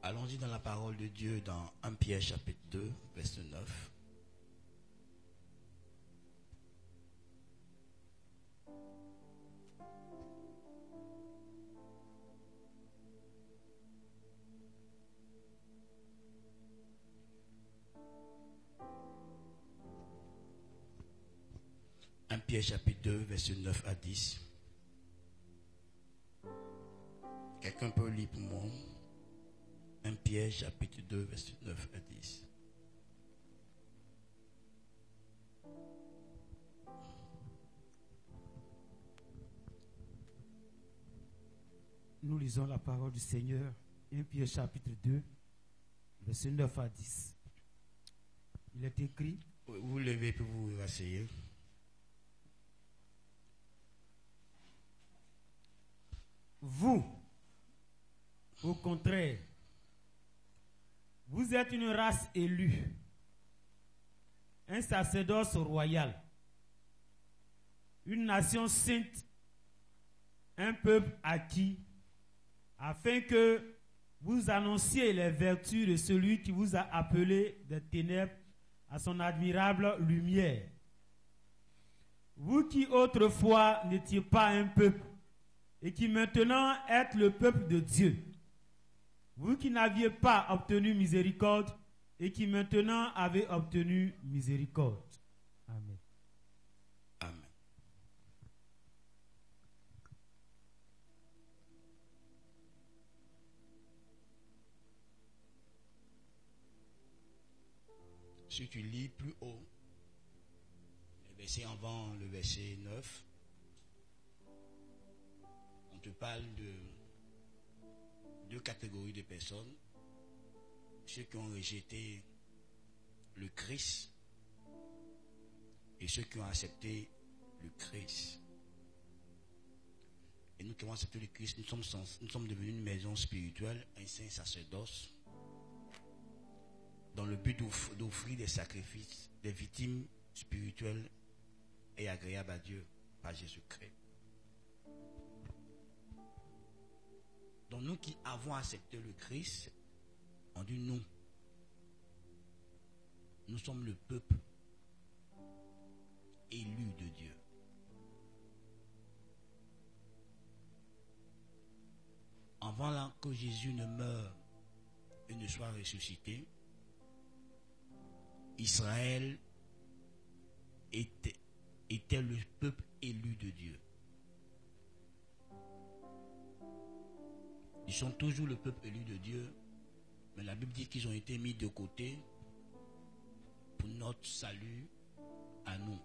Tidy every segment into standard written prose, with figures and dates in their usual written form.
Allons-y dans la parole de Dieu dans 1 Pierre chapitre 2, verset 9. Pierre chapitre 2, verset 9 à 10. Quelqu'un peut lire pour moi? 1 Pierre chapitre 2, verset 9 à 10. Nous lisons la parole du Seigneur. 1 Pierre chapitre 2, verset 9 à 10. Il est écrit. Vous levez puis vous vous asseyez. Vous, au contraire, vous êtes une race élue, un sacerdoce royal, une nation sainte, un peuple acquis, afin que vous annonciez les vertus de celui qui vous a appelé des ténèbres à son admirable lumière. Vous qui autrefois n'étiez pas un peuple, et qui maintenant êtes le peuple de Dieu. Vous qui n'aviez pas obtenu miséricorde et qui maintenant avez obtenu miséricorde. Amen. Amen. Si tu lis plus haut, le verset avant le verset 9, on te parle de deux catégories de personnes. Ceux qui ont rejeté le Christ et ceux qui ont accepté le Christ. Et nous qui avons accepté le Christ, nous sommes devenus une maison spirituelle, un saint sacerdoce, dans le but d'offrir des sacrifices, des victimes spirituelles et agréables à Dieu par Jésus-Christ. Donc nous qui avons accepté le Christ, on dit nous. Nous sommes le peuple élu de Dieu. Avant que Jésus ne meure et ne soit ressuscité, Israël était le peuple élu de Dieu. Ils sont toujours le peuple élu de Dieu, mais la Bible dit qu'ils ont été mis de côté pour notre salut à nous.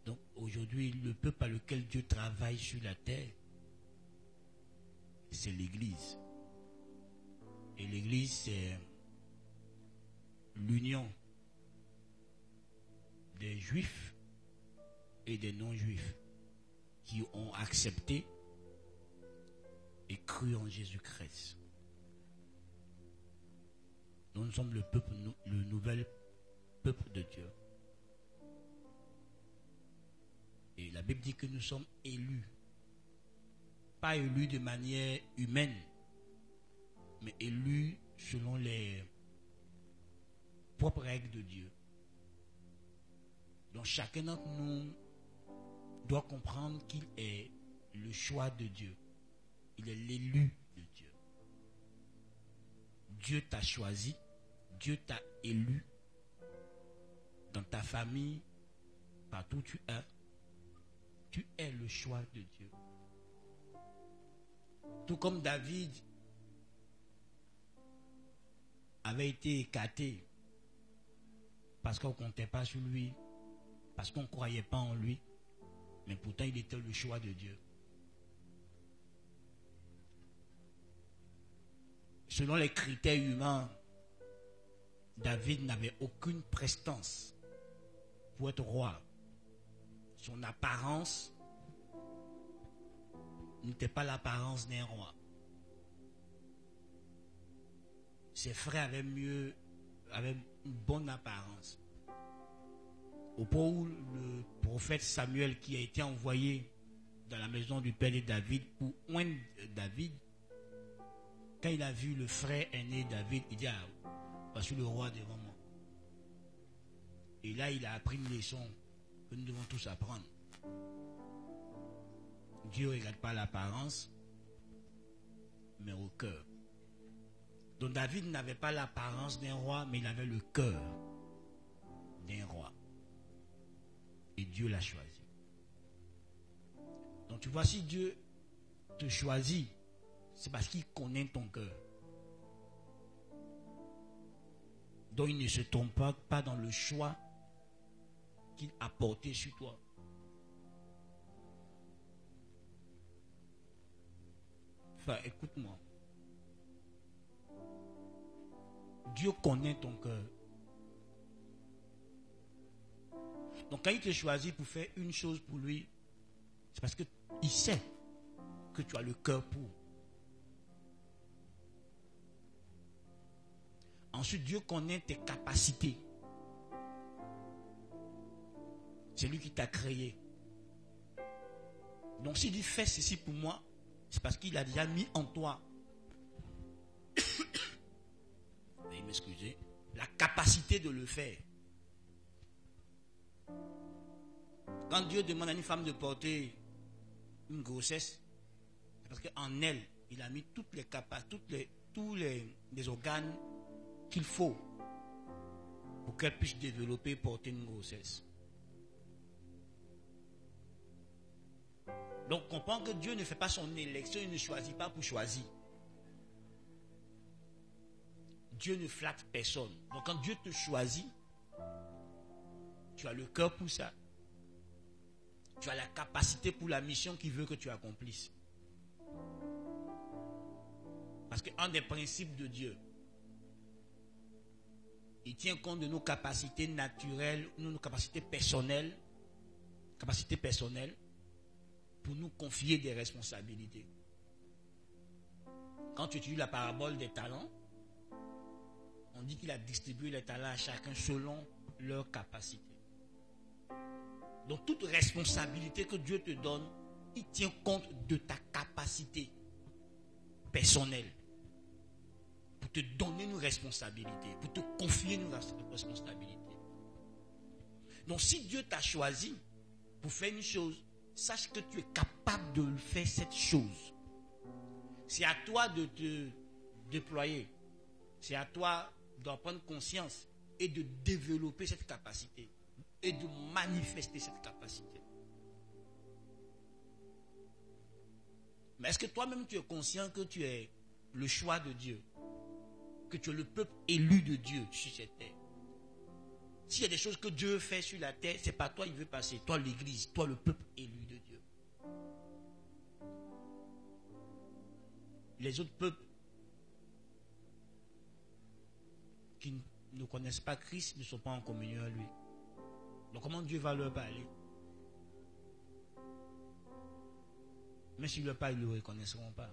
Donc aujourd'hui, le peuple par lequel Dieu travaille sur la terre, c'est l'Église. Et l'Église, c'est l'union des Juifs et des non-Juifs qui ont accepté et cru en Jésus-Christ. Nous sommes le peuple, le nouvel peuple de Dieu. Et la Bible dit que nous sommes élus. Pas élus de manière humaine, mais élus selon les propres règles de Dieu. Donc chacun d'entre nous doit comprendre qu'il est le choix de Dieu. Il est l'élu de Dieu. Dieu t'a choisi, Dieu t'a élu dans ta famille, partout où tu es le choix de Dieu. Tout comme David avait été écarté parce qu'on ne comptait pas sur lui, parce qu'on ne croyait pas en lui, mais pourtant il était le choix de Dieu. Selon les critères humains, David n'avait aucune prestance pour être roi. Son apparence n'était pas l'apparence d'un roi. Ses frères avaient une bonne apparence. Au point où le prophète Samuel, qui a été envoyé dans la maison du père de David pour oindre David, Quand il a vu le frère aîné David, il dit, ah, voici le roi devant moi. Et là, il a appris une leçon que nous devons tous apprendre. Dieu ne regarde pas l'apparence, mais au cœur. Donc David n'avait pas l'apparence d'un roi, mais il avait le cœur d'un roi. Et Dieu l'a choisi. Donc tu vois, si Dieu te choisit, c'est parce qu'il connaît ton cœur. Donc il ne se trompe pas dans le choix qu'il a porté sur toi. Enfin, écoute-moi. Dieu connaît ton cœur. Donc quand il te choisit pour faire une chose pour lui, c'est parce qu'il sait que tu as le cœur pour. Ensuite, Dieu connaît tes capacités. C'est lui qui t'a créé. Donc s'il dit fais ceci pour moi, c'est parce qu'il a déjà mis en toi, veuillez m'excuser, la capacité de le faire. Quand Dieu demande à une femme de porter une grossesse, c'est parce qu'en elle, il a mis toutes les capacités, tous les organes qu'il faut pour qu'elle puisse développer et porter une grossesse. Donc, comprends que Dieu ne fait pas son élection, il ne choisit pas pour choisir. Dieu ne flatte personne. Donc, quand Dieu te choisit, tu as le cœur pour ça. Tu as la capacité pour la mission qu'il veut que tu accomplisses. Parce qu'un des principes de Dieu, il tient compte de nos capacités naturelles, nos capacités personnelles, pour nous confier des responsabilités. Quand tu étudies la parabole des talents, on dit qu'il a distribué les talents à chacun selon leur capacité. Donc toute responsabilité que Dieu te donne, il tient compte de ta capacité personnelle pour te donner une responsabilité, pour te confier une responsabilité. Donc si Dieu t'a choisi pour faire une chose, sache que tu es capable de faire cette chose. C'est à toi de te déployer. C'est à toi d'en prendre conscience et de développer cette capacité et de manifester cette capacité. Mais est-ce que toi-même tu es conscient que tu es le choix de Dieu, que tu es le peuple élu de Dieu sur cette terre? S'il y a des choses que Dieu fait sur la terre, c'est pas toi il veut passer, toi l'église, toi le peuple élu de Dieu. Les autres peuples qui ne connaissent pas Christ ne sont pas en communion à lui. Donc comment Dieu va leur parler? Mais s'il leur parle, ils ne le reconnaîtront pas.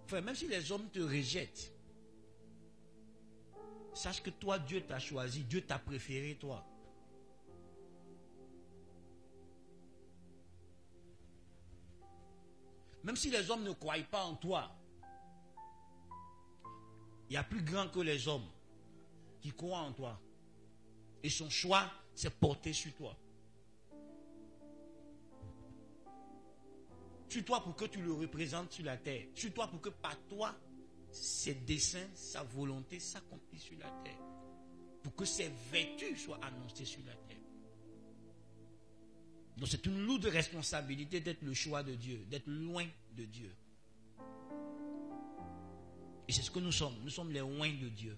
Frère, même si les hommes te rejettent, sache que toi, Dieu t'a choisi, Dieu t'a préféré, toi. Même si les hommes ne croient pas en toi, il y a plus grand que les hommes qui croient en toi. Et son choix s'est porté sur toi. Sur toi pour que tu le représentes sur la terre. Sur toi pour que par toi, ses desseins, sa volonté s'accomplissent sur la terre. Pour que ses vertus soient annoncées sur la terre. Donc c'est une lourde responsabilité d'être le choix de Dieu, d'être loin de Dieu. Et c'est ce que nous sommes. Nous sommes les oints de Dieu.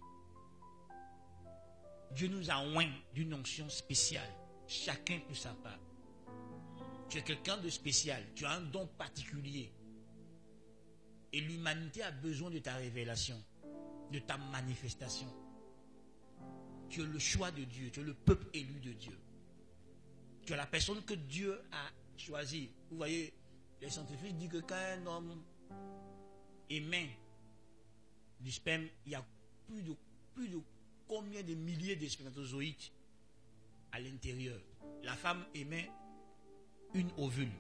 Dieu nous a oints d'une onction spéciale. Chacun pour sa part. Tu es quelqu'un de spécial. Tu as un don particulier. Et l'humanité a besoin de ta révélation, de ta manifestation. Tu es le choix de Dieu. Tu es le peuple élu de Dieu. Tu es la personne que Dieu a choisie. Vous voyez, les scientifiques disent que quand un homme émet du sperme, il y a plus de combien de milliers de spermatozoïdes à l'intérieur. La femme émet une ovule.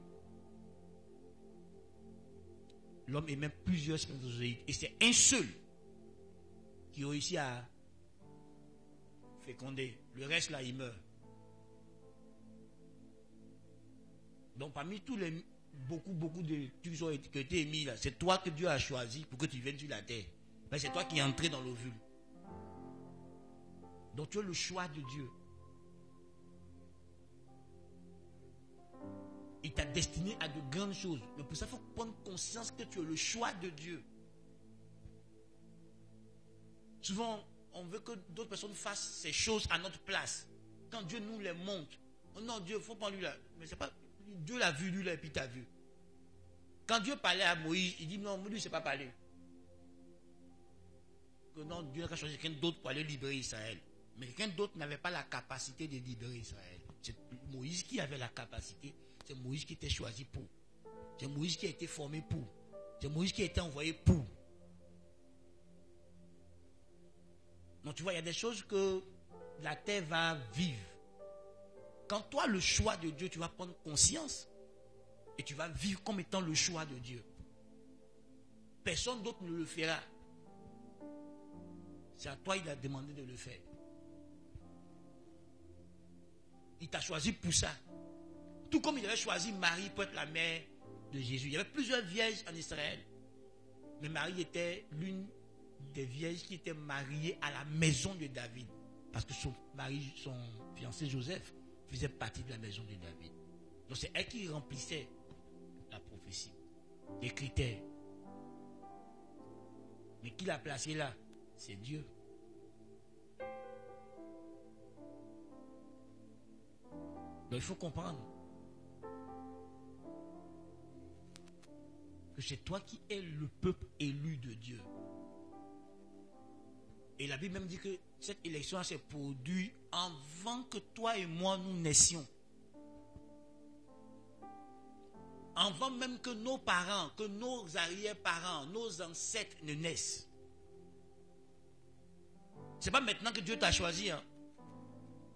l'homme émet plusieurs spermatozoïdes. Et c'est un seul qui réussit à féconder. Le reste, là, il meurt. Donc, parmi tous les beaucoup de trucs qui ont été émis là, c'est toi que Dieu a choisi pour que tu viennes sur la terre. Mais c'est toi qui es entré dans l'ovule. Donc, tu as le choix de Dieu. Il t'a destiné à de grandes choses. Mais pour ça, il faut prendre conscience que tu as le choix de Dieu. Souvent, on veut que d'autres personnes fassent ces choses à notre place. Quand Dieu nous les montre, oh non, Dieu, il ne faut pas lui là. Mais c'est pas. Dieu l'a vu, lui, là, et puis t'as vu. Quand Dieu parlait à Moïse, il dit non, lui, il ne sait pas parler. Que non, Dieu n'a choisi quelqu'un d'autre pour aller libérer Israël. Mais quelqu'un d'autre n'avait pas la capacité de libérer Israël. C'est Moïse qui avait la capacité. C'est Moïse qui était choisi pour. C'est Moïse qui a été formé pour. C'est Moïse qui a été envoyé pour. Donc tu vois, il y a des choses que la terre va vivre. Quand toi, le choix de Dieu, tu vas prendre conscience et tu vas vivre comme étant le choix de Dieu. Personne d'autre ne le fera. C'est à toi, il a demandé de le faire. Il t'a choisi pour ça. Tout comme il avait choisi Marie pour être la mère de Jésus. Il y avait plusieurs vierges en Israël. Mais Marie était l'une des vierges qui était mariée à la maison de David. Parce que son fiancé Joseph faisait partie de la maison de David. Donc c'est elle qui remplissait la prophétie, les critères. Mais qui l'a placée là? C'est Dieu. Donc il faut comprendre que c'est toi qui es le peuple élu de Dieu. Et la Bible même dit que cette élection s'est produite avant que toi et moi nous naissions. Avant même que nos parents, que nos arrière-parents, nos ancêtres ne naissent. Ce n'est pas maintenant que Dieu t'a choisi. Hein.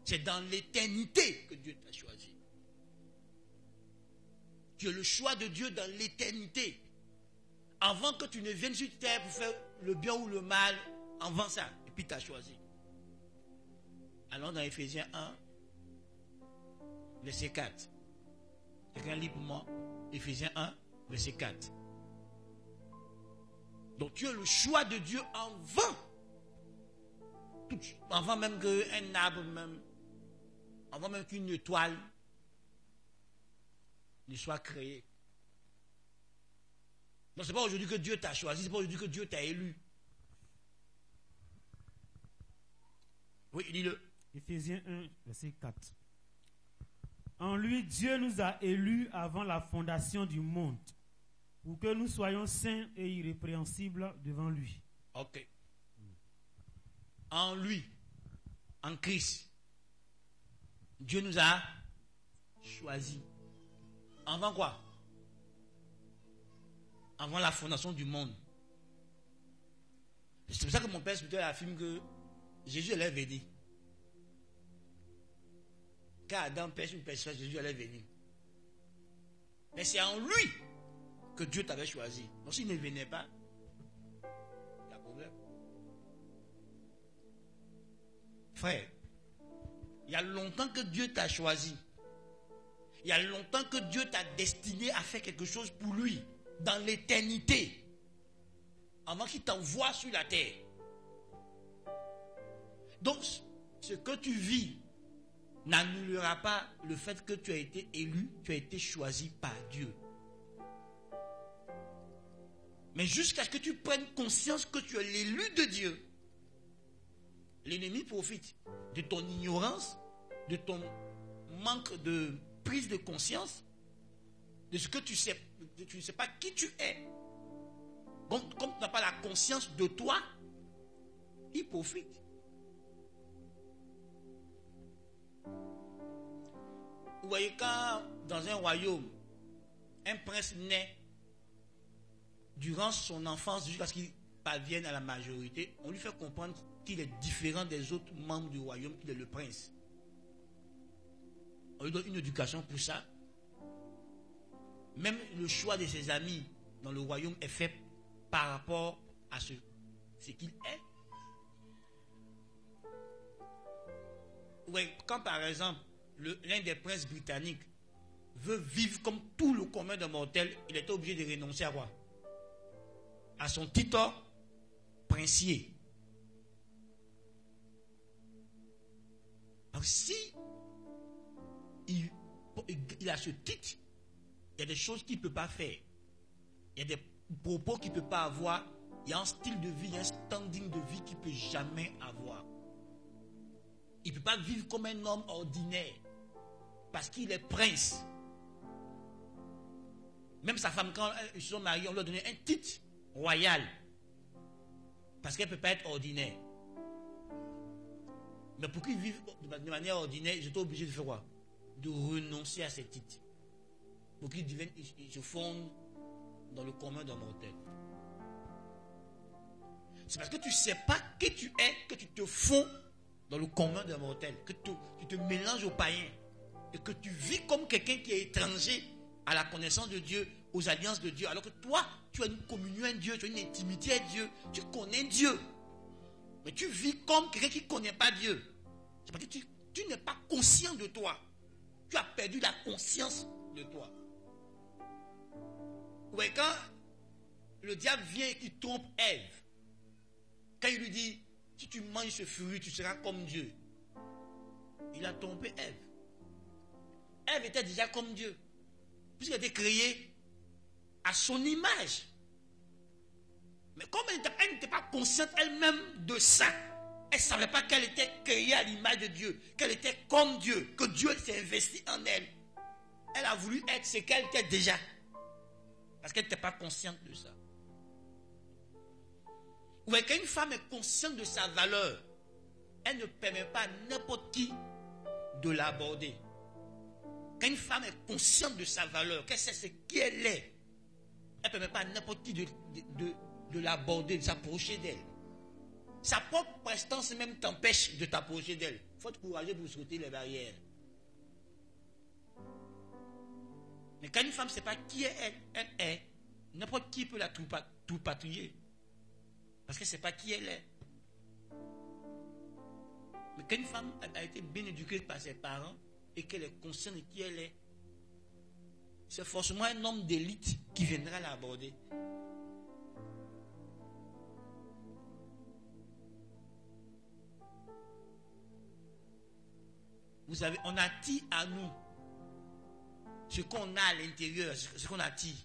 C'est dans l'éternité que Dieu t'a choisi. Tu as le choix de Dieu dans l'éternité. Avant que tu ne viennes sur terre pour faire le bien ou le mal, avant ça, et puis tu as choisi. Allons dans Ephésiens 1, verset 4. Quelqu'un lit pour moi? Ephésiens 1, verset 4. Donc tu as le choix de Dieu avant même qu'un arbre, avant même qu'une étoile ne soit créée. Donc ce n'est pas aujourd'hui que Dieu t'a choisi, ce n'est pas aujourd'hui que Dieu t'a élu. Oui, lis-le. Ephésiens 1, verset 4. En lui, Dieu nous a élus avant la fondation du monde, pour que nous soyons saints et irrépréhensibles devant lui. Ok. En lui, en Christ, Dieu nous a choisis. Avant quoi? Avant la fondation du monde. C'est pour ça que mon père spirituel affirme que Jésus allait venir. Quand Adam pêche ou pêche, Jésus allait venir. Mais c'est en lui que Dieu t'avait choisi. Donc s'il ne venait pas, il y a un problème. Frère, il y a longtemps que Dieu t'a choisi. Il y a longtemps que Dieu t'a destiné à faire quelque chose pour lui, dans l'éternité, avant qu'il t'envoie sur la terre. Donc, ce que tu vis n'annulera pas le fait que tu as été élu, tu as été choisi par Dieu. Mais jusqu'à ce que tu prennes conscience que tu es l'élu de Dieu, l'ennemi profite de ton ignorance, de ton manque de prise de conscience, de ce que tu ne sais pas qui tu es. Comme tu n'as pas la conscience de toi, il profite. Vous voyez, quand dans un royaume, un prince naît, durant son enfance jusqu'à ce qu'il parvienne à la majorité, on lui fait comprendre qu'il est différent des autres membres du royaume, qu'il est le prince. On lui donne une éducation pour ça. Même le choix de ses amis, dans le royaume est fait par rapport à ce qu'il est. Oui, quand par exemple, l'un des princes britanniques veut vivre comme tout le commun des mortels, il est obligé de renoncer à quoi? À son titre princier. Alors si il a ce titre, il y a des choses qu'il ne peut pas faire. Il y a des propos qu'il ne peut pas avoir. Il y a un style de vie, un standing de vie qu'il ne peut jamais avoir. Il ne peut pas vivre comme un homme ordinaire. Parce qu'il est prince. Même sa femme, quand ils se sont mariés, on lui a donné un titre royal. Parce qu'elle ne peut pas être ordinaire. Mais pour qu'il vive de manière ordinaire, j'étais obligé de faire quoi? De renoncer à ces titres. Pour qu'il se fonde dans le commun des mortels. C'est parce que tu ne sais pas qui tu es que tu te fonds dans le commun des mortels. Que tu te mélanges aux païens. Et que tu vis comme quelqu'un qui est étranger à la connaissance de Dieu, aux alliances de Dieu. Alors que toi, tu as une communion avec Dieu, tu as une intimité avec Dieu. Tu connais Dieu. Mais tu vis comme quelqu'un qui ne connaît pas Dieu. C'est parce que tu n'es pas conscient de toi. Tu as perdu la conscience de toi. Ouais, quand le diable vient et qu'il trompe Ève, quand il lui dit, si tu manges ce fruit, tu seras comme Dieu. Il a trompé Ève. Ève était déjà comme Dieu. Puisqu'elle était créée à son image. Mais comme elle n'était pas consciente elle-même de ça, elle ne savait pas qu'elle était créée à l'image de Dieu, qu'elle était comme Dieu, que Dieu s'est investi en elle. Elle a voulu être ce qu'elle était déjà. Parce qu'elle n'était pas consciente de ça. Ou bien quand une femme est consciente de sa valeur, elle ne permet pas à n'importe qui de l'aborder. Quand une femme est consciente de sa valeur, qu'elle sait ce qu'elle est, elle ne permet pas à n'importe qui de l'aborder, de s'approcher d'elle. Sa propre prestance même t'empêche de t'approcher d'elle. Il faut être courageux pour sauter les barrières. Mais quand une femme ne sait pas qui elle est, n'importe qui peut la tout-patrouiller. Parce qu'elle ne sait pas qui elle est. Mais quand une femme a été bien éduquée par ses parents et qu'elle est consciente de qui elle est, c'est forcément un homme d'élite qui viendra l'aborder. Vous savez, on attire à nous ce qu'on a à l'intérieur, ce qu'on attire.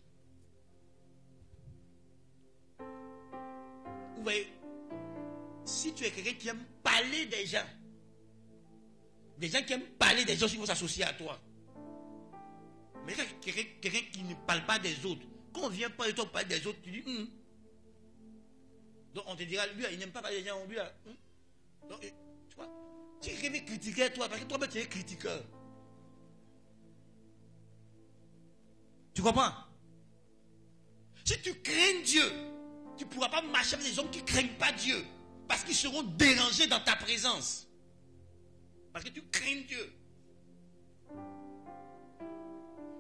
Vous voyez, si tu es quelqu'un qui aime parler des gens qui aiment parler des gens qui vont s'associer à toi. Mais quelqu'un qui ne parle pas des autres, quand on vient parler de toi, parler des autres, tu dis Donc on te dira, lui, il n'aime pas parler des gens, lui, Donc, tu vois, si quelqu'un veut critiquer toi, parce que toi-même tu es critiqueur. Tu comprends? Si tu crains Dieu, tu ne pourras pas marcher avec des hommes qui ne craignent pas Dieu. Parce qu'ils seront dérangés dans ta présence. Parce que tu crains Dieu.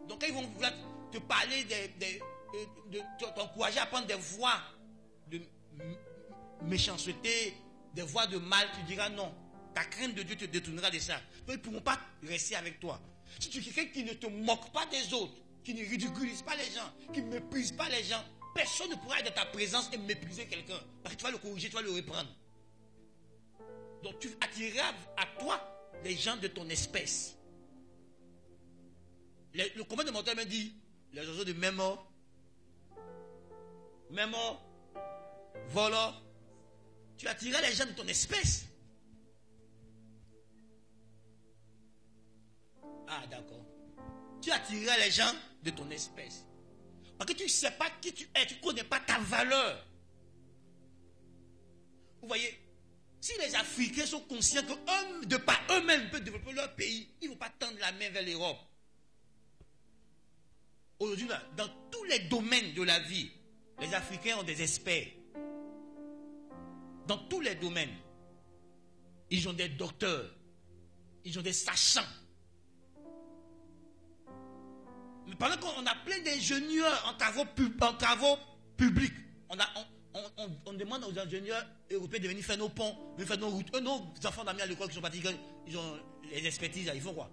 Donc quand ils vont vouloir te parler, t'encourager à prendre des voies de méchanceté, des voies de mal, tu diras non. Ta crainte de Dieu te détournera de ça. Donc ils ne pourront pas rester avec toi. Si tu es quelqu'un qui ne te moque pas des autres, qui ne ridiculise pas les gens, qui ne méprise pas les gens, personne ne pourra être dans ta présence et mépriser quelqu'un. Parce que tu vas le corriger, tu vas le reprendre. Donc tu attireras à toi les gens de ton espèce. Le commun de mortel me dit, les oiseaux de même mort, voleurs, tu attireras les gens de ton espèce. Ah d'accord. Tu attireras les gens de ton espèce. Parce que tu ne sais pas qui tu es, tu ne connais pas ta valeur. Vous voyez, si les Africains sont conscients que de par eux-mêmes peuvent développer leur pays, ils ne vont pas tendre la main vers l'Europe. Aujourd'hui, dans tous les domaines de la vie, les Africains ont des experts. Dans tous les domaines. Ils ont des docteurs. Ils ont des sachants. Mais pendant qu'on a plein d'ingénieurs en travaux publics, on demande aux ingénieurs européens de venir faire nos ponts, de venir faire nos routes. Eux, nos enfants d'amis à l'école qui sont partis, ils ont les expertises, ils font quoi?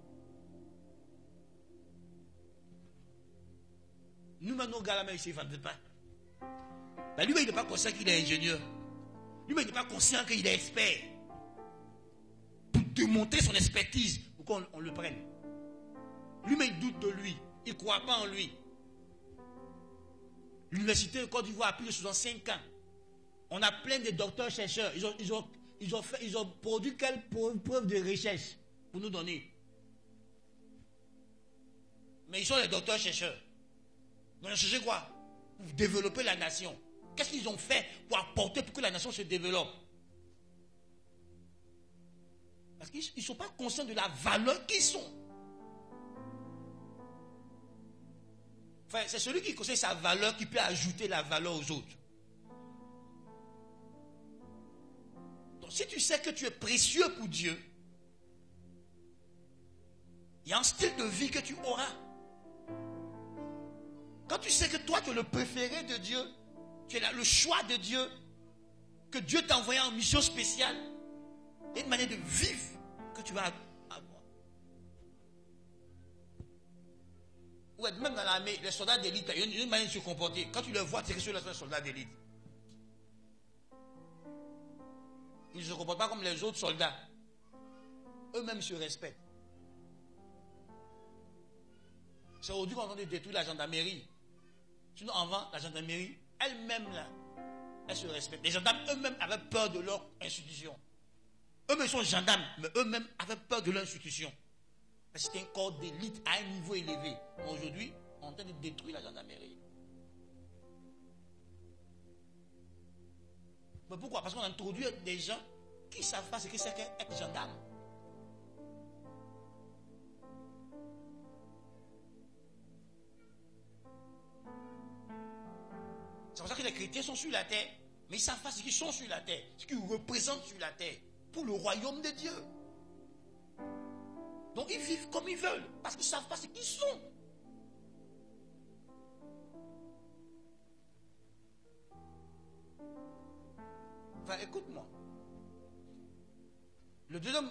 Nous-mêmes, nos gars là, ici, ils ne vendent pas. Ben, lui, il n'est pas conscient qu'il est ingénieur. Lui, il n'est pas conscient qu'il est expert. Pour démontrer son expertise, pour qu'on le prenne. Lui, il doute de lui. Il ne croit pas en lui. L'université de Côte d'Ivoire a plus de 65 ans. On a plein de docteurs chercheurs. Ils ont produit quelle preuve de recherche pour nous donner. Mais ils sont les docteurs chercheurs. Donc, ils ont cherché quoi? Pour développer la nation. Qu'est-ce qu'ils ont fait pour apporter pour que la nation se développe? Parce qu'ils ne sont pas conscients de la valeur qu'ils sont. Enfin, c'est celui qui connaît sa valeur qui peut ajouter la valeur aux autres. Donc, si tu sais que tu es précieux pour Dieu, il y a un style de vie que tu auras. Quand tu sais que toi, tu es le préféré de Dieu, tu es là, le choix de Dieu, que Dieu t'a envoyé en mission spéciale, il y a une manière de vivre que tu vas avoir. Ouais, même dans l'armée, les soldats d'élite, il y a une manière de se comporter. Quand tu le vois, tu es sur les soldats d'élite. Ils ne se comportent pas comme les autres soldats. Eux-mêmes se respectent. C'est aujourd'hui qu'on est en train de détruire la gendarmerie. Sinon, avant, la gendarmerie, elle-même, là, elle se respecte. Les gendarmes eux-mêmes avaient peur de leur institution. Eux-mêmes sont gendarmes, mais eux-mêmes avaient peur de leur institution. C'était un corps d'élite à un niveau élevé. Aujourd'hui, on est en train de détruire la gendarmerie. Mais pourquoi? Parce qu'on a introduit des gens qui ne savent pas ce que c'est qu'être gendarme. C'est pour ça que les chrétiens sont sur la terre, mais ils ne savent pas ce qu'ils sont sur la terre, ce qu'ils représentent sur la terre, pour le royaume de Dieu. Donc ils vivent comme ils veulent, parce qu'ils ne savent pas ce qu'ils sont. Enfin, écoute-moi. Le deuxième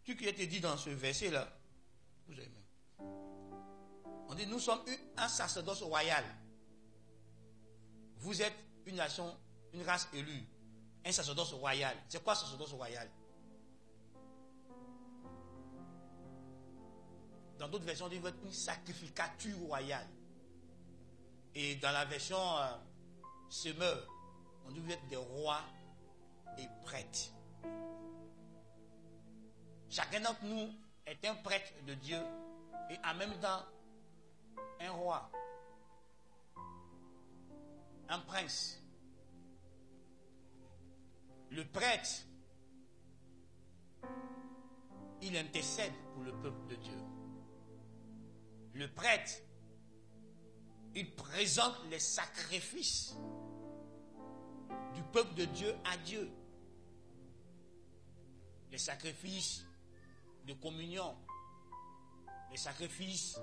truc qui a été dit dans ce verset-là, vous avez même. On dit, nous sommes un sacerdoce royal. Vous êtes une nation, une race élue, un sacerdoce royal. C'est quoi sacerdoce royal? Dans d'autres versions, on dit vous êtes une sacrificature royale. Et dans la version Semeur, on dit vous êtes des rois et prêtres. Chacun d'entre nous est un prêtre de Dieu et en même temps un roi. Un prince. Le prêtre, il intercède pour le peuple de Dieu. Le prêtre, il présente les sacrifices du peuple de Dieu à Dieu. Les sacrifices de communion, les sacrifices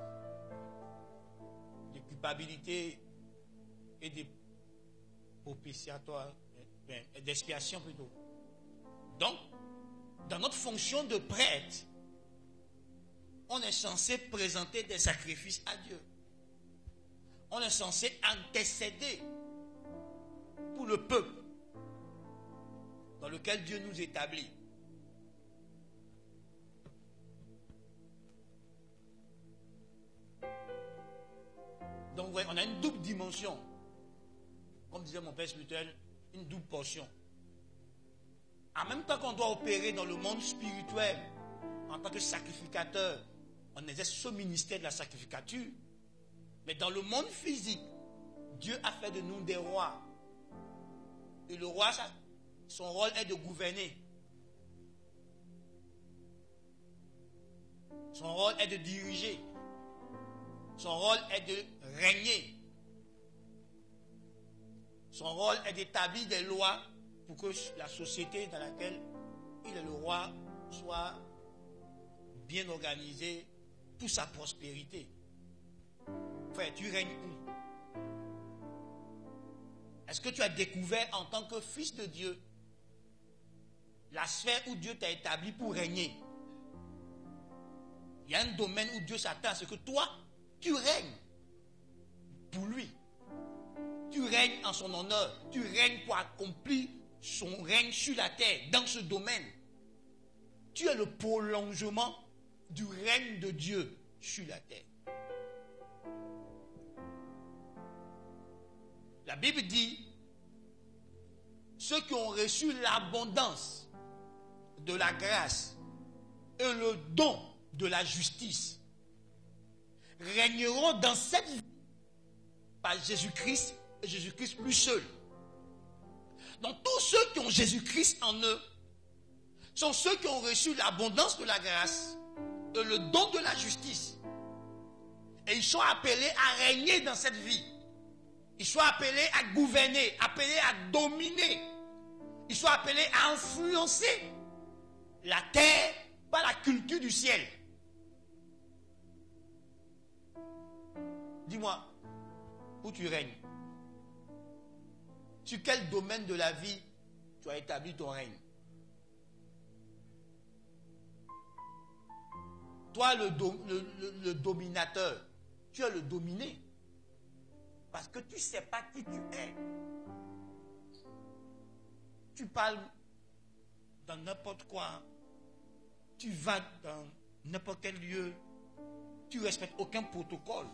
de culpabilité et de propitiatoire, d'expiation plutôt. Donc, dans notre fonction de prêtre, on est censé présenter des sacrifices à Dieu. On est censé intercéder pour le peuple dans lequel Dieu nous établit. Donc, ouais, on a une double dimension. Comme disait mon père spirituel, une double portion. En même temps qu'on doit opérer dans le monde spirituel, en tant que sacrificateur, on exerce ce ministère de la sacrificature. Mais dans le monde physique, Dieu a fait de nous des rois. Et le roi, son rôle est de gouverner. Son rôle est de diriger. Son rôle est de régner. Son rôle est d'établir des lois pour que la société dans laquelle il est le roi soit bien organisée pour sa prospérité. Frère, tu règnes où? Est-ce que tu as découvert en tant que fils de Dieu la sphère où Dieu t'a établi pour régner? Il y a un domaine où Dieu s'attend à ce que toi, tu règnes pour lui. Tu règnes en son honneur. Tu règnes pour accomplir son règne sur la terre, dans ce domaine. Tu es le prolongement du règne de Dieu sur la terre. La Bible dit, ceux qui ont reçu l'abondance de la grâce et le don de la justice régneront dans cette vie par Jésus-Christ et Jésus-Christ lui seul. Donc tous ceux qui ont Jésus-Christ en eux sont ceux qui ont reçu l'abondance de la grâce et le don de la justice. Et ils sont appelés à régner dans cette vie. Ils sont appelés à gouverner, appelés à dominer. Ils sont appelés à influencer la terre par la culture du ciel. Dis-moi, où tu règnes? Sur quel domaine de la vie tu as établi ton règne? Toi, le dominateur, tu es le dominé. Parce que tu ne sais pas qui tu es. Tu parles dans n'importe quoi. Tu vas dans n'importe quel lieu. Tu ne respectes aucun protocole.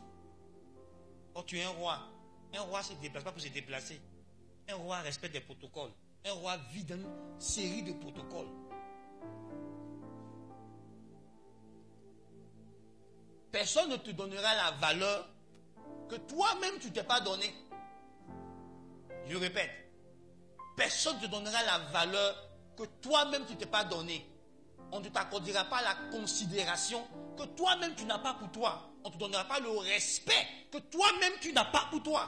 Or, tu es un roi. Un roi ne se déplace pas pour se déplacer. Un roi respecte des protocoles. Un roi vit dans une série de protocoles. Personne ne te donnera la valeur que toi-même tu ne t'es pas donné. Je répète, personne ne te donnera la valeur que toi-même tu ne t'es pas donné. On ne t'accordera pas la considération que toi-même tu n'as pas pour toi. On ne te donnera pas le respect que toi-même tu n'as pas pour toi.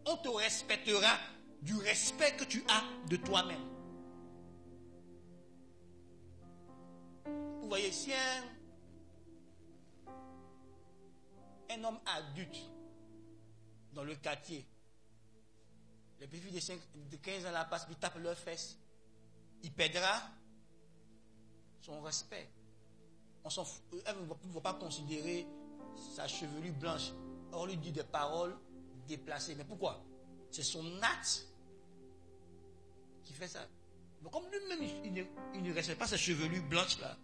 On te respectera du respect que tu as de toi-même. Vous voyez, si un homme adulte dans le quartier, les petites filles de 15 ans la passent, ils tapent leurs fesses, il perdra son respect. Elle ne va pas considérer sa chevelure blanche. On lui dit des paroles déplacées. Mais pourquoi? C'est son acte qui fait ça. Mais comme lui-même, il ne respecte pas sa chevelure blanche là,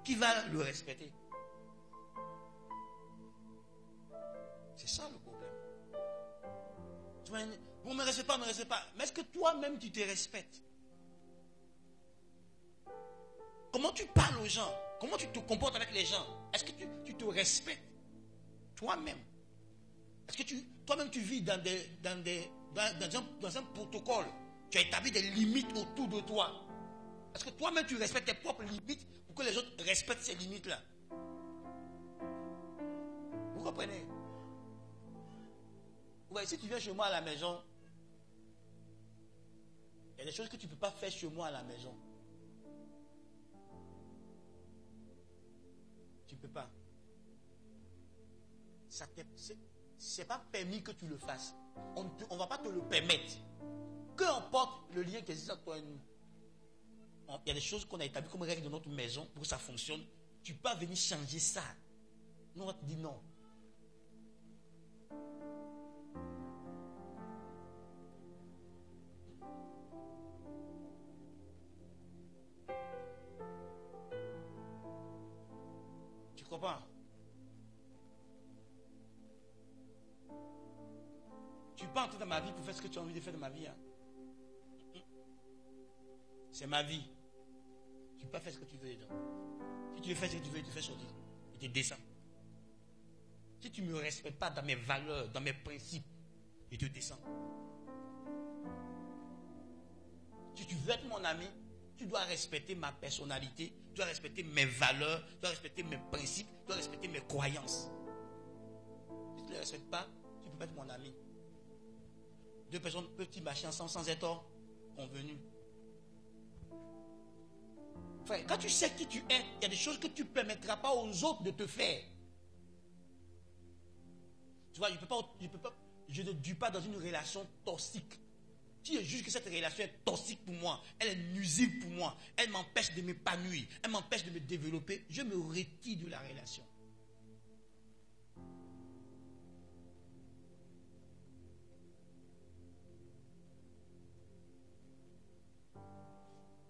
qui va le respecter? C'est ça le problème. Vous ne me respectez pas. Mais est-ce que toi-même tu te respectes? Comment tu parles aux gens? Comment tu te comportes avec les gens? Est-ce que tu te respectes toi-même? Est-ce que toi-même tu vis dans un protocole? Tu as établi des limites autour de toi. Est-ce que toi-même tu respectes tes propres limites pour que les autres respectent ces limites-là? Vous comprenez? Ouais, si tu viens chez moi à la maison, il y a des choses que tu ne peux pas faire chez moi à la maison. Tu ne peux pas. C'est pas permis que tu le fasses. On ne va pas te le permettre. Qu'importe le lien qui existe entre toi et nous. Il y a des choses qu'on a établies comme règles dans notre maison pour que ça fonctionne. Tu peux pas venir changer ça. Nous, on va te dire non. Tu comprends? Tu peux entrer dans ma vie pour faire ce que tu as envie de faire dans ma vie. Hein? C'est ma vie. Tu peux pas faire ce que tu veux dedans. Si tu veux faire ce que tu veux, tu fais sortir. Et tu descends. Si tu ne me respectes pas dans mes valeurs, dans mes principes, et tu descends. Si tu veux être mon ami, tu dois respecter ma personnalité, tu dois respecter mes valeurs, tu dois respecter mes principes, tu dois respecter mes croyances. Si tu ne les respectes pas, tu ne peux pas être mon ami. Deux personnes peuvent-ils marcher ensemble sans être convenus? Frère, quand tu sais qui tu es, il y a des choses que tu ne permettras pas aux autres de te faire. vois, je ne dure pas dans une relation toxique. Si je juge que cette relation est toxique pour moi, elle est nuisible pour moi, elle m'empêche de m'épanouir, elle m'empêche de me développer, je me retire de la relation.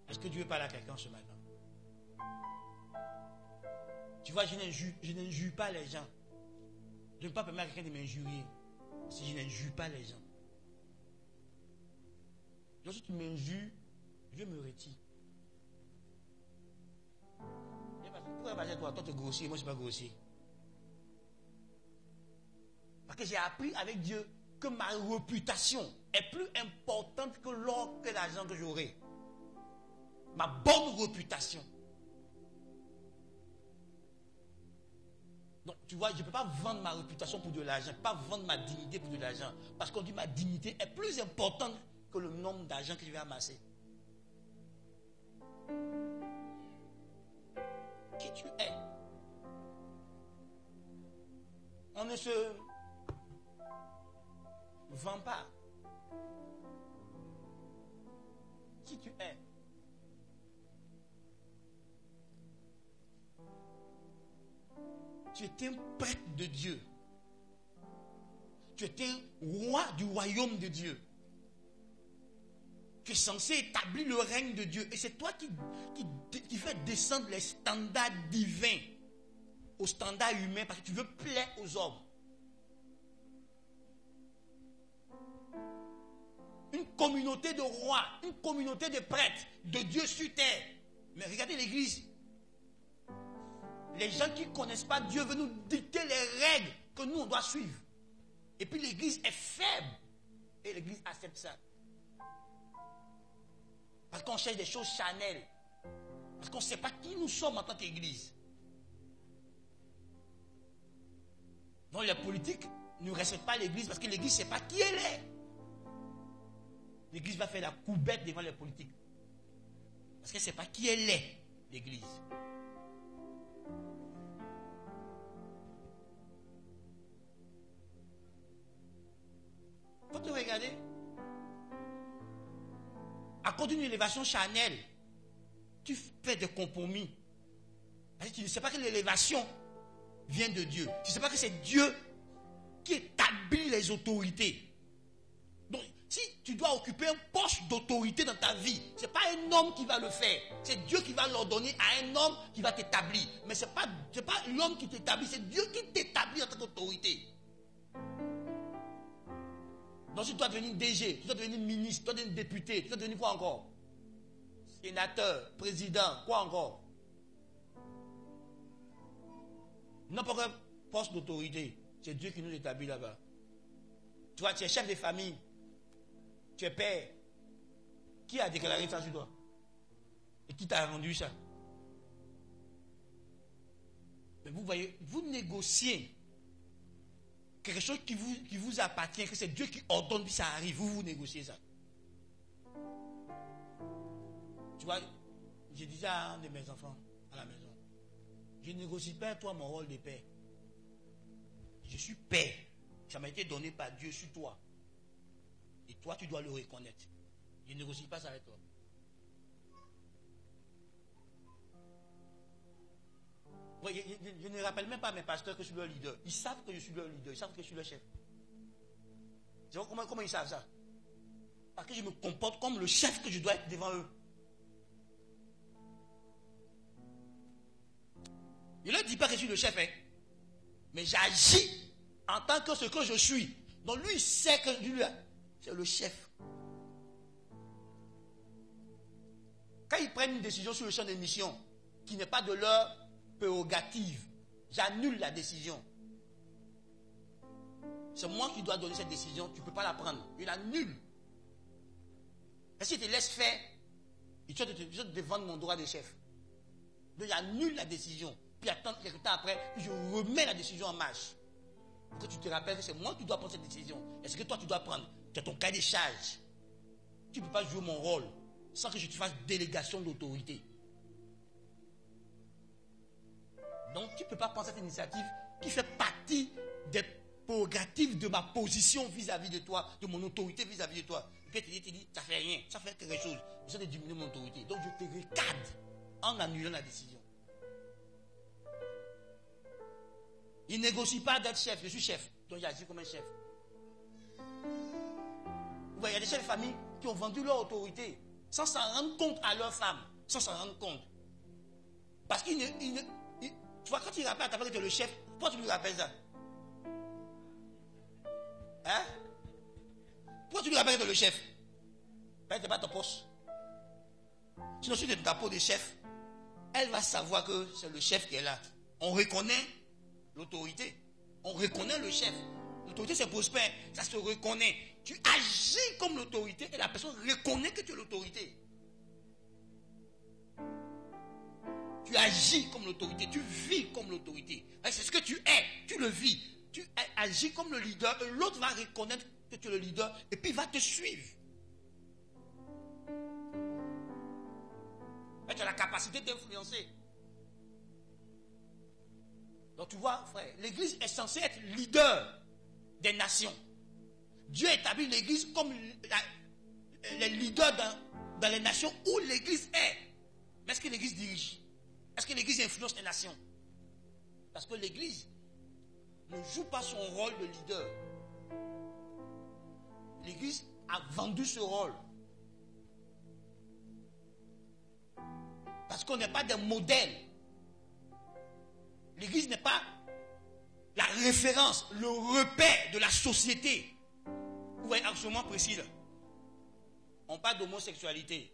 Est-ce que Dieu parle à quelqu'un ce matin? Tu vois, je n'injure pas les gens. Je ne peux pas permettre à quelqu'un de m'injurier si je n'injure pas les gens. Lorsque tu m'injures, je me retire. Pourquoi pas toi, tu es grossier, moi je ne suis pas grossier? Parce que j'ai appris avec Dieu que ma réputation est plus importante que l'or, que l'argent que j'aurai. Ma bonne réputation. Donc, tu vois, je ne peux pas vendre ma réputation pour de l'argent, je ne peux pas vendre ma dignité pour de l'argent. Parce qu'on dit que ma dignité est plus importante que le nombre d'argent que je vais amasser. Qui tu es? On ne se vend pas. Qui tu es? Tu es un prêtre de Dieu. Tu es un roi du royaume de Dieu. Tu es censé établir le règne de Dieu. Et c'est toi qui fais descendre les standards divins aux standards humains parce que tu veux plaire aux hommes. Une communauté de rois, une communauté de prêtres, de Dieu sur terre. Mais regardez l'église. Les gens qui ne connaissent pas Dieu veulent nous dicter les règles que nous on doit suivre. Et puis l'église est faible. Et l'église accepte ça. Parce qu'on cherche des choses charnelles. Parce qu'on ne sait pas qui nous sommes en tant qu'église. Donc les politiques ne respectent pas l'église parce que l'église ne sait pas qui elle est. L'église va faire la coubette devant les politiques. Parce qu'elle ne sait pas qui elle est, l'église. Quand tu regardes, à cause d'une élévation charnelle, tu fais des compromis. Parce que tu ne sais pas que l'élévation vient de Dieu. Tu ne sais pas que c'est Dieu qui établit les autorités. Donc, si tu dois occuper un poste d'autorité dans ta vie, ce n'est pas un homme qui va le faire. C'est Dieu qui va l'ordonner à un homme qui va t'établir. Mais ce n'est pas l'homme qui t'établit, c'est Dieu qui t'établit en tant qu'autorité. Donc si tu dois devenir DG, tu dois devenir ministre, tu dois devenir député, tu dois devenir quoi encore? Sénateur, président, quoi encore? N'importe quel poste d'autorité, c'est Dieu qui nous établit là-bas. Tu vois, tu es chef de famille, tu es père. Qui a déclaré ça sur toi? Et qui t'a rendu ça? Mais vous voyez, vous négociez quelque chose qui vous appartient, que c'est Dieu qui ordonne, puis ça arrive, vous négociez ça. Tu vois, je disais à un de mes enfants à la maison, je ne négocie pas toi mon rôle de père. Je suis père. Ça m'a été donné par Dieu sur toi. Et toi, tu dois le reconnaître. Je ne négocie pas ça avec toi. Je ne rappelle même pas à mes pasteurs que je suis leur leader. Ils savent que je suis leur leader. Ils savent que je suis leur chef. Comment ils savent ça? Parce que je me comporte comme le chef que je dois être devant eux. Je ne leur dis pas que je suis le chef, hein. Mais j'agis en tant que ce que je suis. Donc lui, il sait que lui, c'est le chef. Quand ils prennent une décision sur le champ de mission qui n'est pas de leur prérogative, j'annule la décision. C'est moi qui dois donner cette décision, tu ne peux pas la prendre. Je l'annule. Et si tu te laisses faire, tu vas te défendre mon droit de chef. Donc j'annule la décision. Puis attends quelques temps après, puis je remets la décision en marche. Pour que tu te rappelles que c'est moi qui dois prendre cette décision. Est-ce que toi tu dois prendre? Tu as ton cahier de charge. Tu ne peux pas jouer mon rôle sans que je te fasse délégation d'autorité. Donc tu ne peux pas prendre cette initiative qui fait partie des prérogative de ma position vis-à-vis de toi, de mon autorité vis-à-vis de toi. Et puis tu dis, ça fait rien, ça fait quelque chose. J'essaie de diminuer mon autorité. Donc je te recadre en annulant la décision. Il ne négocie pas d'être chef, je suis chef, donc j'agis comme un chef. Vous voyez, il y a des chefs de famille qui ont vendu leur autorité sans s'en rendre compte à leur femme, sans s'en rendre compte. Parce qu'il ne, tu vois, quand il rappelle à ta femme que tu es le chef, pourquoi tu lui rappelles ça? Hein? Pourquoi tu lui rappelles que tu es le chef? Ben, tu n'es pas ton poste. Sinon, si tu es dans ta peau de chef, elle va savoir que c'est le chef qui est là. On reconnaît l'autorité. On reconnaît le chef. L'autorité, c'est prospère. Ça se reconnaît. Tu agis comme l'autorité et la personne reconnaît que tu es l'autorité. Tu agis comme l'autorité. Tu vis comme l'autorité. C'est ce que tu es. Tu le vis. Tu agis comme le leader. Et l'autre va reconnaître que tu es le leader et puis il va te suivre. Et tu as la capacité d'influencer. Donc tu vois, frère, l'église est censée être leader des nations. Dieu établit l'église comme les leaders dans les nations où l'église est. Mais est-ce que l'église dirige? Est-ce que l'église influence les nations? Parce que l'église ne joue pas son rôle de leader. L'église a vendu ce rôle. Parce qu'on n'est pas des modèles. L'église n'est pas la référence, le repère de la société. Vous voyez, en ce moment précis, là, on parle d'homosexualité.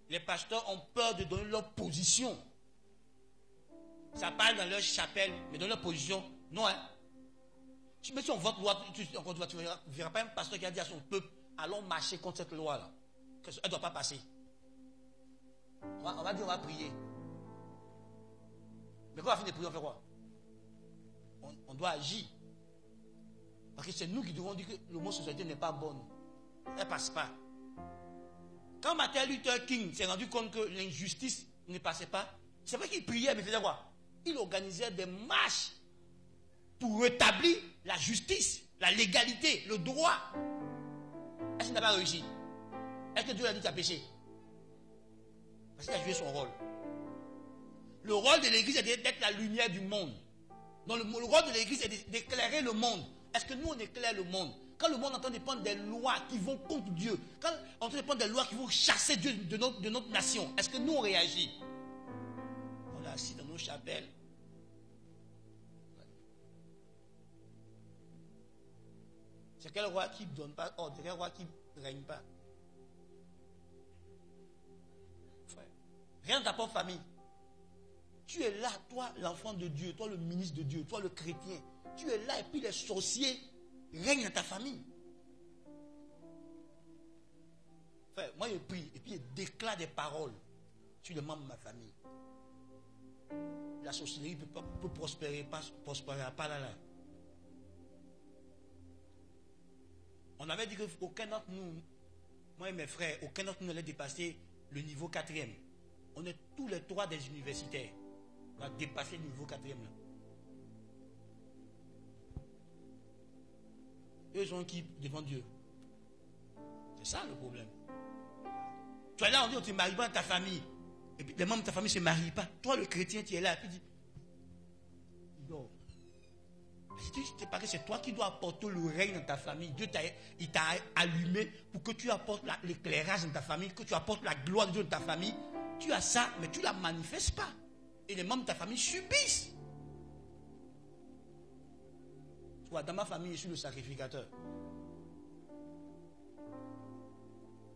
Les pasteurs ont peur de donner leur position. Ça parle dans leur chapelle, mais dans leur position, non. Hein? Mais si on vote loi, tu ne verras pas un pasteur qui a dit à son peuple, allons marcher contre cette loi-là. Elle ne doit pas passer. On va dire, on va prier. Mais quand on va finir de prier, on fait quoi? On doit agir. Parce que c'est nous qui devons dire que l'homosexualité n'est pas bonne. Elle ne passe pas. Quand Martin Luther King s'est rendu compte que l'injustice ne passait pas, c'est vrai qu'il priait, mais il faisait quoi? Il organisait des marches pour rétablir la justice, la légalité, le droit. Est-ce qu'il n'a pas réussi? Est-ce que Dieu a dit qu'il a péché? Parce qu'il a joué son rôle. Le rôle de l'église est d'être la lumière du monde. Donc le rôle de l'église est d'éclairer le monde. Est-ce que nous on éclaire le monde? Quand le monde est en train de prendre des lois qui vont contre Dieu, quand on est en train de prendre des lois qui vont chasser Dieu de notre nation, est-ce que nous on réagit? On est assis dans nos chapelles. C'est quel roi qui ne donne pas ordre? C'est quel roi qui ne règne pas? Frère, rien dans ta propre famille. Tu es là, toi l'enfant de Dieu, toi le ministre de Dieu, toi le chrétien. Tu es là et puis les sorciers règnent dans ta famille. Frère, moi je prie et puis je déclare des paroles sur les membres de ma famille. La sorcellerie peut prospérer, prospérera pas là. On avait dit qu'aucun d'entre nous, moi et mes frères, aucun d'entre nous n'allait dépasser le niveau 4e. On est tous les trois des universitaires. On va dépasser le niveau 4e là. Eux sont qui devant Dieu? C'est ça le problème. Tu es là, on dit, on ne te marie pas dans ta famille. Et puis les membres de ta famille ne se marient pas. Toi, le chrétien, tu es là. Et puis tu dis, non. C'est toi qui dois apporter le règne dans ta famille. Dieu t'a allumé pour que tu apportes l'éclairage dans ta famille, que tu apportes la gloire de Dieu dans ta famille. Tu as ça, mais tu ne la manifestes pas. Et les membres de ta famille subissent. Tu vois, dans ma famille, je suis le sacrificateur.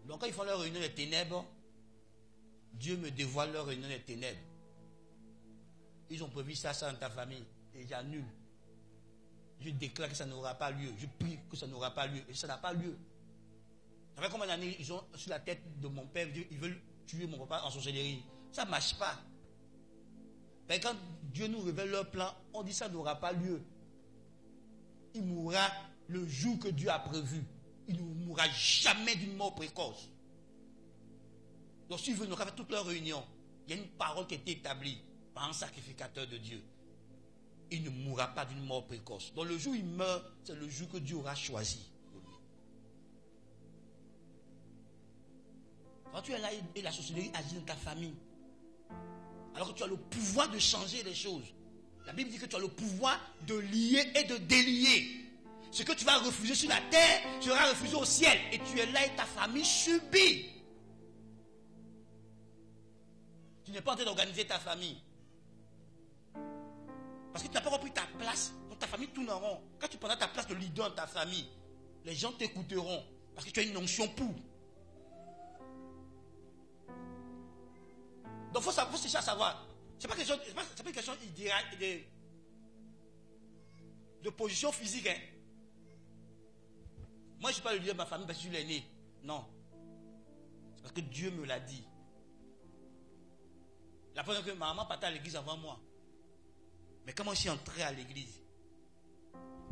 Donc quand ils font leur réunion des ténèbres, Dieu me dévoile leur réunion des ténèbres. Ils ont prévu ça dans ta famille. Et j'annule. Je déclare que ça n'aura pas lieu. Je prie que ça n'aura pas lieu. Et ça n'a pas lieu. Ça fait combien d'années ils ont sur la tête de mon père, ils veulent tuer mon papa en sorcellerie. Ça ne marche pas. Mais quand Dieu nous révèle leur plan, on dit ça n'aura pas lieu. Il mourra le jour que Dieu a prévu. Il ne mourra jamais d'une mort précoce. Donc s'ils veulent nous faire toute leur réunion, il y a une parole qui a été établie par un sacrificateur de Dieu. il ne mourra pas d'une mort précoce. Donc le jour où il meurt, c'est le jour que Dieu aura choisi pour lui. Quand tu es là et la sorcellerie agit dans ta famille, alors que tu as le pouvoir de changer les choses. La Bible dit que tu as le pouvoir de lier et de délier. Ce que tu vas refuser sur la terre sera refusé au ciel. Et tu es là et ta famille subit. Tu n'es pas en train d'organiser ta famille. Parce que tu n'as pas repris ta place. Donc ta famille tourne en rond. Quand tu prendras ta place de leader dans ta famille, les gens t'écouteront. Parce que tu as une onction pour. Donc il faut chercher à savoir. Ce n'est pas une question de position physique. Hein. Moi, je ne suis pas le leader de ma famille parce que je suis l'aîné. Non. C'est parce que Dieu me l'a dit. La première fois que ma maman partait à l'église avant moi. Mais quand moi je suis entré à l'église,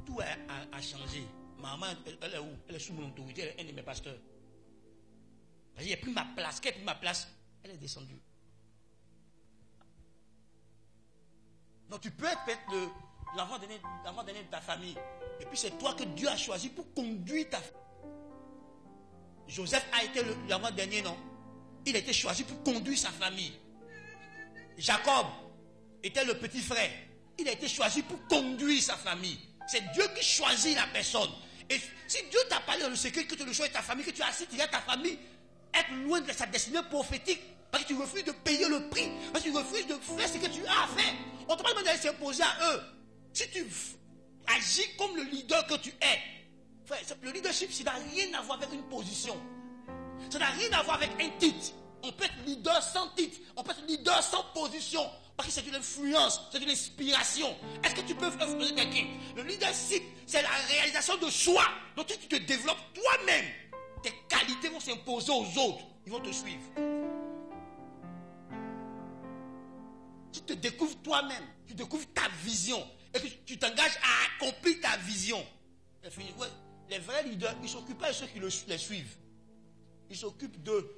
tout a changé. Ma maman, elle est où? Elle est sous mon autorité, elle est un de mes pasteurs. Parce qu'il a pris ma place. Quand elle a pris ma place, elle est descendue. Donc tu peux être l'enfant dernier de ta famille. Et puis c'est toi que Dieu a choisi pour conduire ta famille. Joseph a été l'enfant dernier, non? Il a été choisi pour conduire sa famille. Jacob était le petit frère. Il a été choisi pour conduire sa famille. C'est Dieu qui choisit la personne. Et si Dieu t'a parlé dans le secret que tu le choisis ta famille, que tu as assis, tu as ta famille être loin de sa destinée prophétique, parce que tu refuses de payer le prix, parce que tu refuses de faire ce que tu as à faire. On te parle d'aller s'imposer à eux. Si tu agis comme le leader que tu es, frère, le leadership, ça n'a rien à voir avec une position. Ça n'a rien à voir avec un titre. On peut être leader sans titre. On peut être leader sans position. Parce que c'est une influence, c'est une inspiration. Est-ce que tu peux influencer quelqu'un? Le leadership, c'est la réalisation de soi. Donc si tu te développes toi-même, tes qualités vont s'imposer aux autres. Ils vont te suivre. Tu te découvres toi-même. Tu découvres ta vision. Et que tu t'engages à accomplir ta vision. Les vrais leaders, ils ne s'occupent pas de ceux qui les suivent. Ils s'occupent d'eux.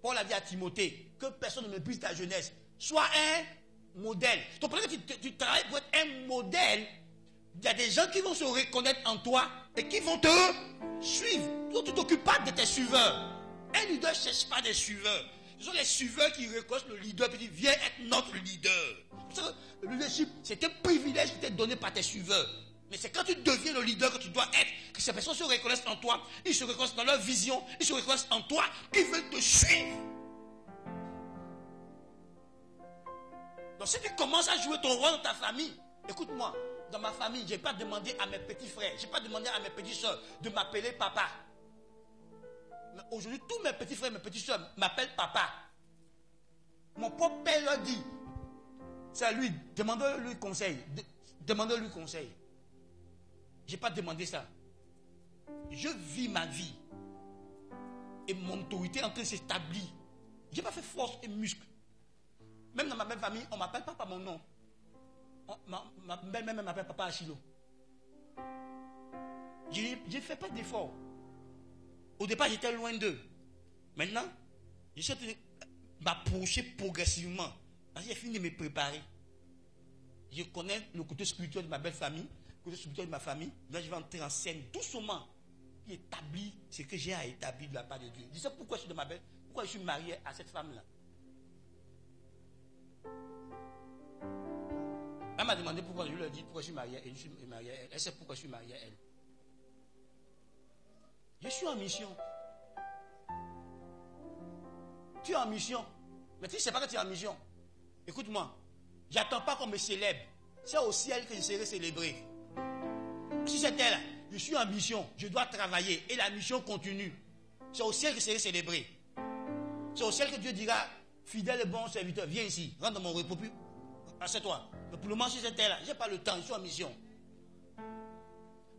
Paul a dit à Timothée que personne ne méprise ta jeunesse. Sois un modèle. Donc pendant que tu travailles pour être un modèle, il y a des gens qui vont se reconnaître en toi et qui vont te suivre. Donc tu ne t'occupes pas de tes suiveurs. Un leader ne cherche pas des suiveurs. Ce sont les suiveurs qui reconnaissent le leader et disent viens être notre leader. Le leadership, c'est un privilège qui t'est donné par tes suiveurs. Mais c'est quand tu deviens le leader que tu dois être, que ces personnes se reconnaissent en toi, ils se reconnaissent dans leur vision, ils se reconnaissent en toi, qu'ils veulent te suivre. Donc si tu commences à jouer ton rôle dans ta famille, écoute-moi, dans ma famille, je n'ai pas demandé à mes petits frères, je n'ai pas demandé à mes petites soeurs de m'appeler papa. Mais aujourd'hui, tous mes petits frères et mes petites soeurs m'appellent papa. Mon propre père leur dit, c'est à lui, demandez-lui conseil. Demandez-lui conseil. Je n'ai pas demandé ça. Je vis ma vie. Et mon autorité est en train de s'établir. Je n'ai pas fait force et muscle. Même dans ma belle famille, on ne m'appelle pas par mon nom. Ma belle-mère m'appelle papa Achilo. Je ne fais pas d'effort. Au départ, j'étais loin d'eux. Maintenant, je suis en train de m'approcher progressivement. Parce que j'ai fini de me préparer. Je connais le côté spirituel de ma belle famille, le côté spirituel de ma famille. Là, je vais entrer en scène doucement. Qui établit ce que j'ai à établir de la part de Dieu. Je sais pourquoi je suis de ma belle, pourquoi je suis marié à cette femme-là. Elle m'a demandé pourquoi, je lui ai dit pourquoi je suis marié à elle. Je suis marié à elle. Elle sait pourquoi je suis marié à elle. Je suis en mission. Tu es en mission. Mais tu ne sais pas que tu es en mission. Écoute-moi. J'attends pas qu'on me célèbre. C'est au ciel que je serai célébré. Si c'était là, je suis en mission. Je dois travailler. Et la mission continue. C'est au ciel que je serai célébré. C'est au ciel que Dieu dira, fidèle et bon serviteur, viens ici, rentre dans mon repos. Assieds-toi. Mais pour le moment, si j'étais là, je n'ai pas le temps, je suis en mission.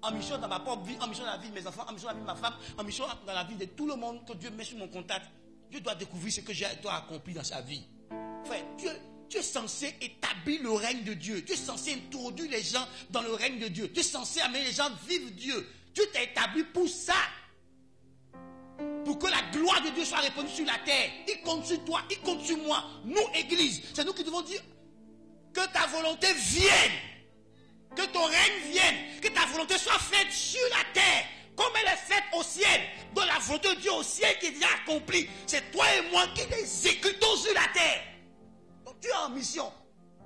En mission dans ma propre vie, en mission dans la vie de mes enfants, en mission dans la vie de ma femme, en mission dans la vie de tout le monde que Dieu met sur mon contact. Dieu doit découvrir ce que j'ai doit accomplir dans sa vie. Frère, tu es censé établir le règne de Dieu. Tu es censé introduire les gens dans le règne de Dieu. Tu es censé amener les gens à vivre Dieu. Dieu t'a établi pour ça. Pour que la gloire de Dieu soit répandue sur la terre. Il compte sur toi, il compte sur moi. Nous, Église, c'est nous qui devons dire que ta volonté vienne. Que ton règne vienne, que ta volonté soit faite sur la terre, comme elle est faite au ciel. Donc la volonté de Dieu au ciel qui est déjà accomplie. C'est toi et moi qui l'exécutons sur la terre. Donc tu es en mission.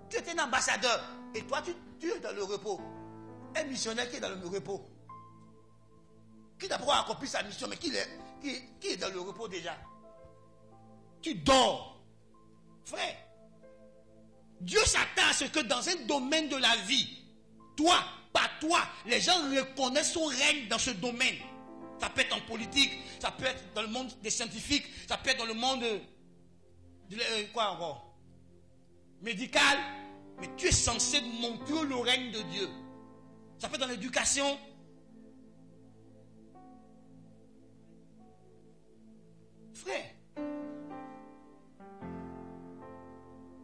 Tu es un ambassadeur. Et toi, tu es dans le repos. Un missionnaire qui est dans le repos. Qui d'abord a accompli sa mission, mais qui est dans le repos déjà. Tu dors. Frère, Dieu s'attend à ce que dans un domaine de la vie, toi, pas toi, les gens reconnaissent son règne dans ce domaine. Ça peut être en politique, ça peut être dans le monde des scientifiques, ça peut être dans le monde quoi encore, médical. Mais tu es censé montrer le règne de Dieu. Ça peut être dans l'éducation. Frère,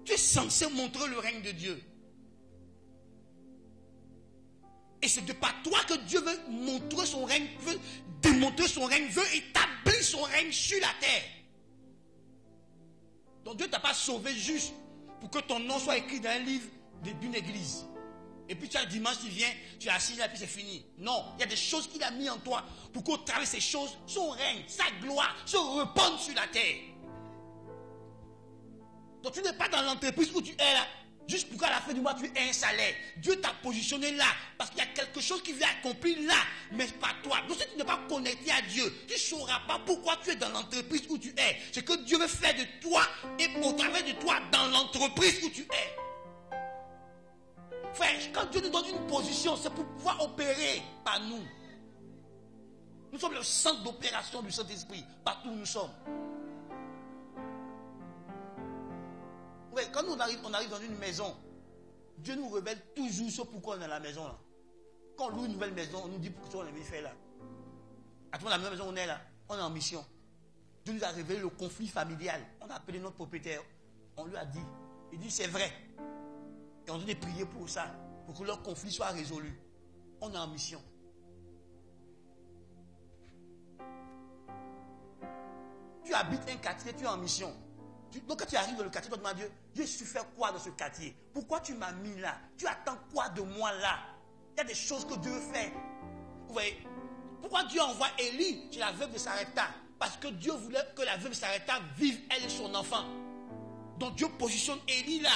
tu es censé montrer le règne de Dieu. Et c'est de par toi que Dieu veut montrer son règne, veut démontrer son règne, veut établir son règne sur la terre. Donc Dieu ne t'a pas sauvé juste pour que ton nom soit écrit dans un livre d'une église. Et puis tu as le dimanche qui vient, tu es assis là et puis c'est fini. Non, il y a des choses qu'il a mis en toi pour qu'au travers de ces choses, son règne, sa gloire se répande sur la terre. Donc tu n'es pas dans l'entreprise où tu es là, juste pour qu'à la fin du mois tu aies un salaire. Dieu t'a positionné là, parce qu'il y a quelque chose qui vient accomplir là, mais pas toi. Donc si tu n'es pas connecté à Dieu, tu ne sauras pas pourquoi tu es dans l'entreprise où tu es. C'est que Dieu veut faire de toi et au travers de toi dans l'entreprise où tu es. Frère, quand Dieu nous donne une position, c'est pour pouvoir opérer par nous. Nous sommes le centre d'opération du Saint-Esprit, partout où nous sommes. Oui, quand on arrive dans une maison, Dieu nous révèle toujours ce pourquoi on est dans la maison là. Quand on loue une nouvelle maison, on nous dit pourquoi on est venu faire là. À la même maison on est là, on est en mission. Dieu nous a révélé le conflit familial. On a appelé notre propriétaire, on lui a dit, il dit c'est vrai. Et on doit prier pour ça, pour que leur conflit soit résolu. On est en mission. Tu habites un quartier, tu es en mission. Donc quand tu arrives dans le quartier, tu demandes à Dieu, Dieu, je suis faire quoi dans ce quartier? Pourquoi tu m'as mis là? Tu attends quoi de moi là? Il y a des choses que Dieu fait. Vous voyez? Pourquoi Dieu envoie Élie chez la veuve de Sarepta? Parce que Dieu voulait que la veuve de Sarepta vive, elle et son enfant. Donc Dieu positionne Élie là.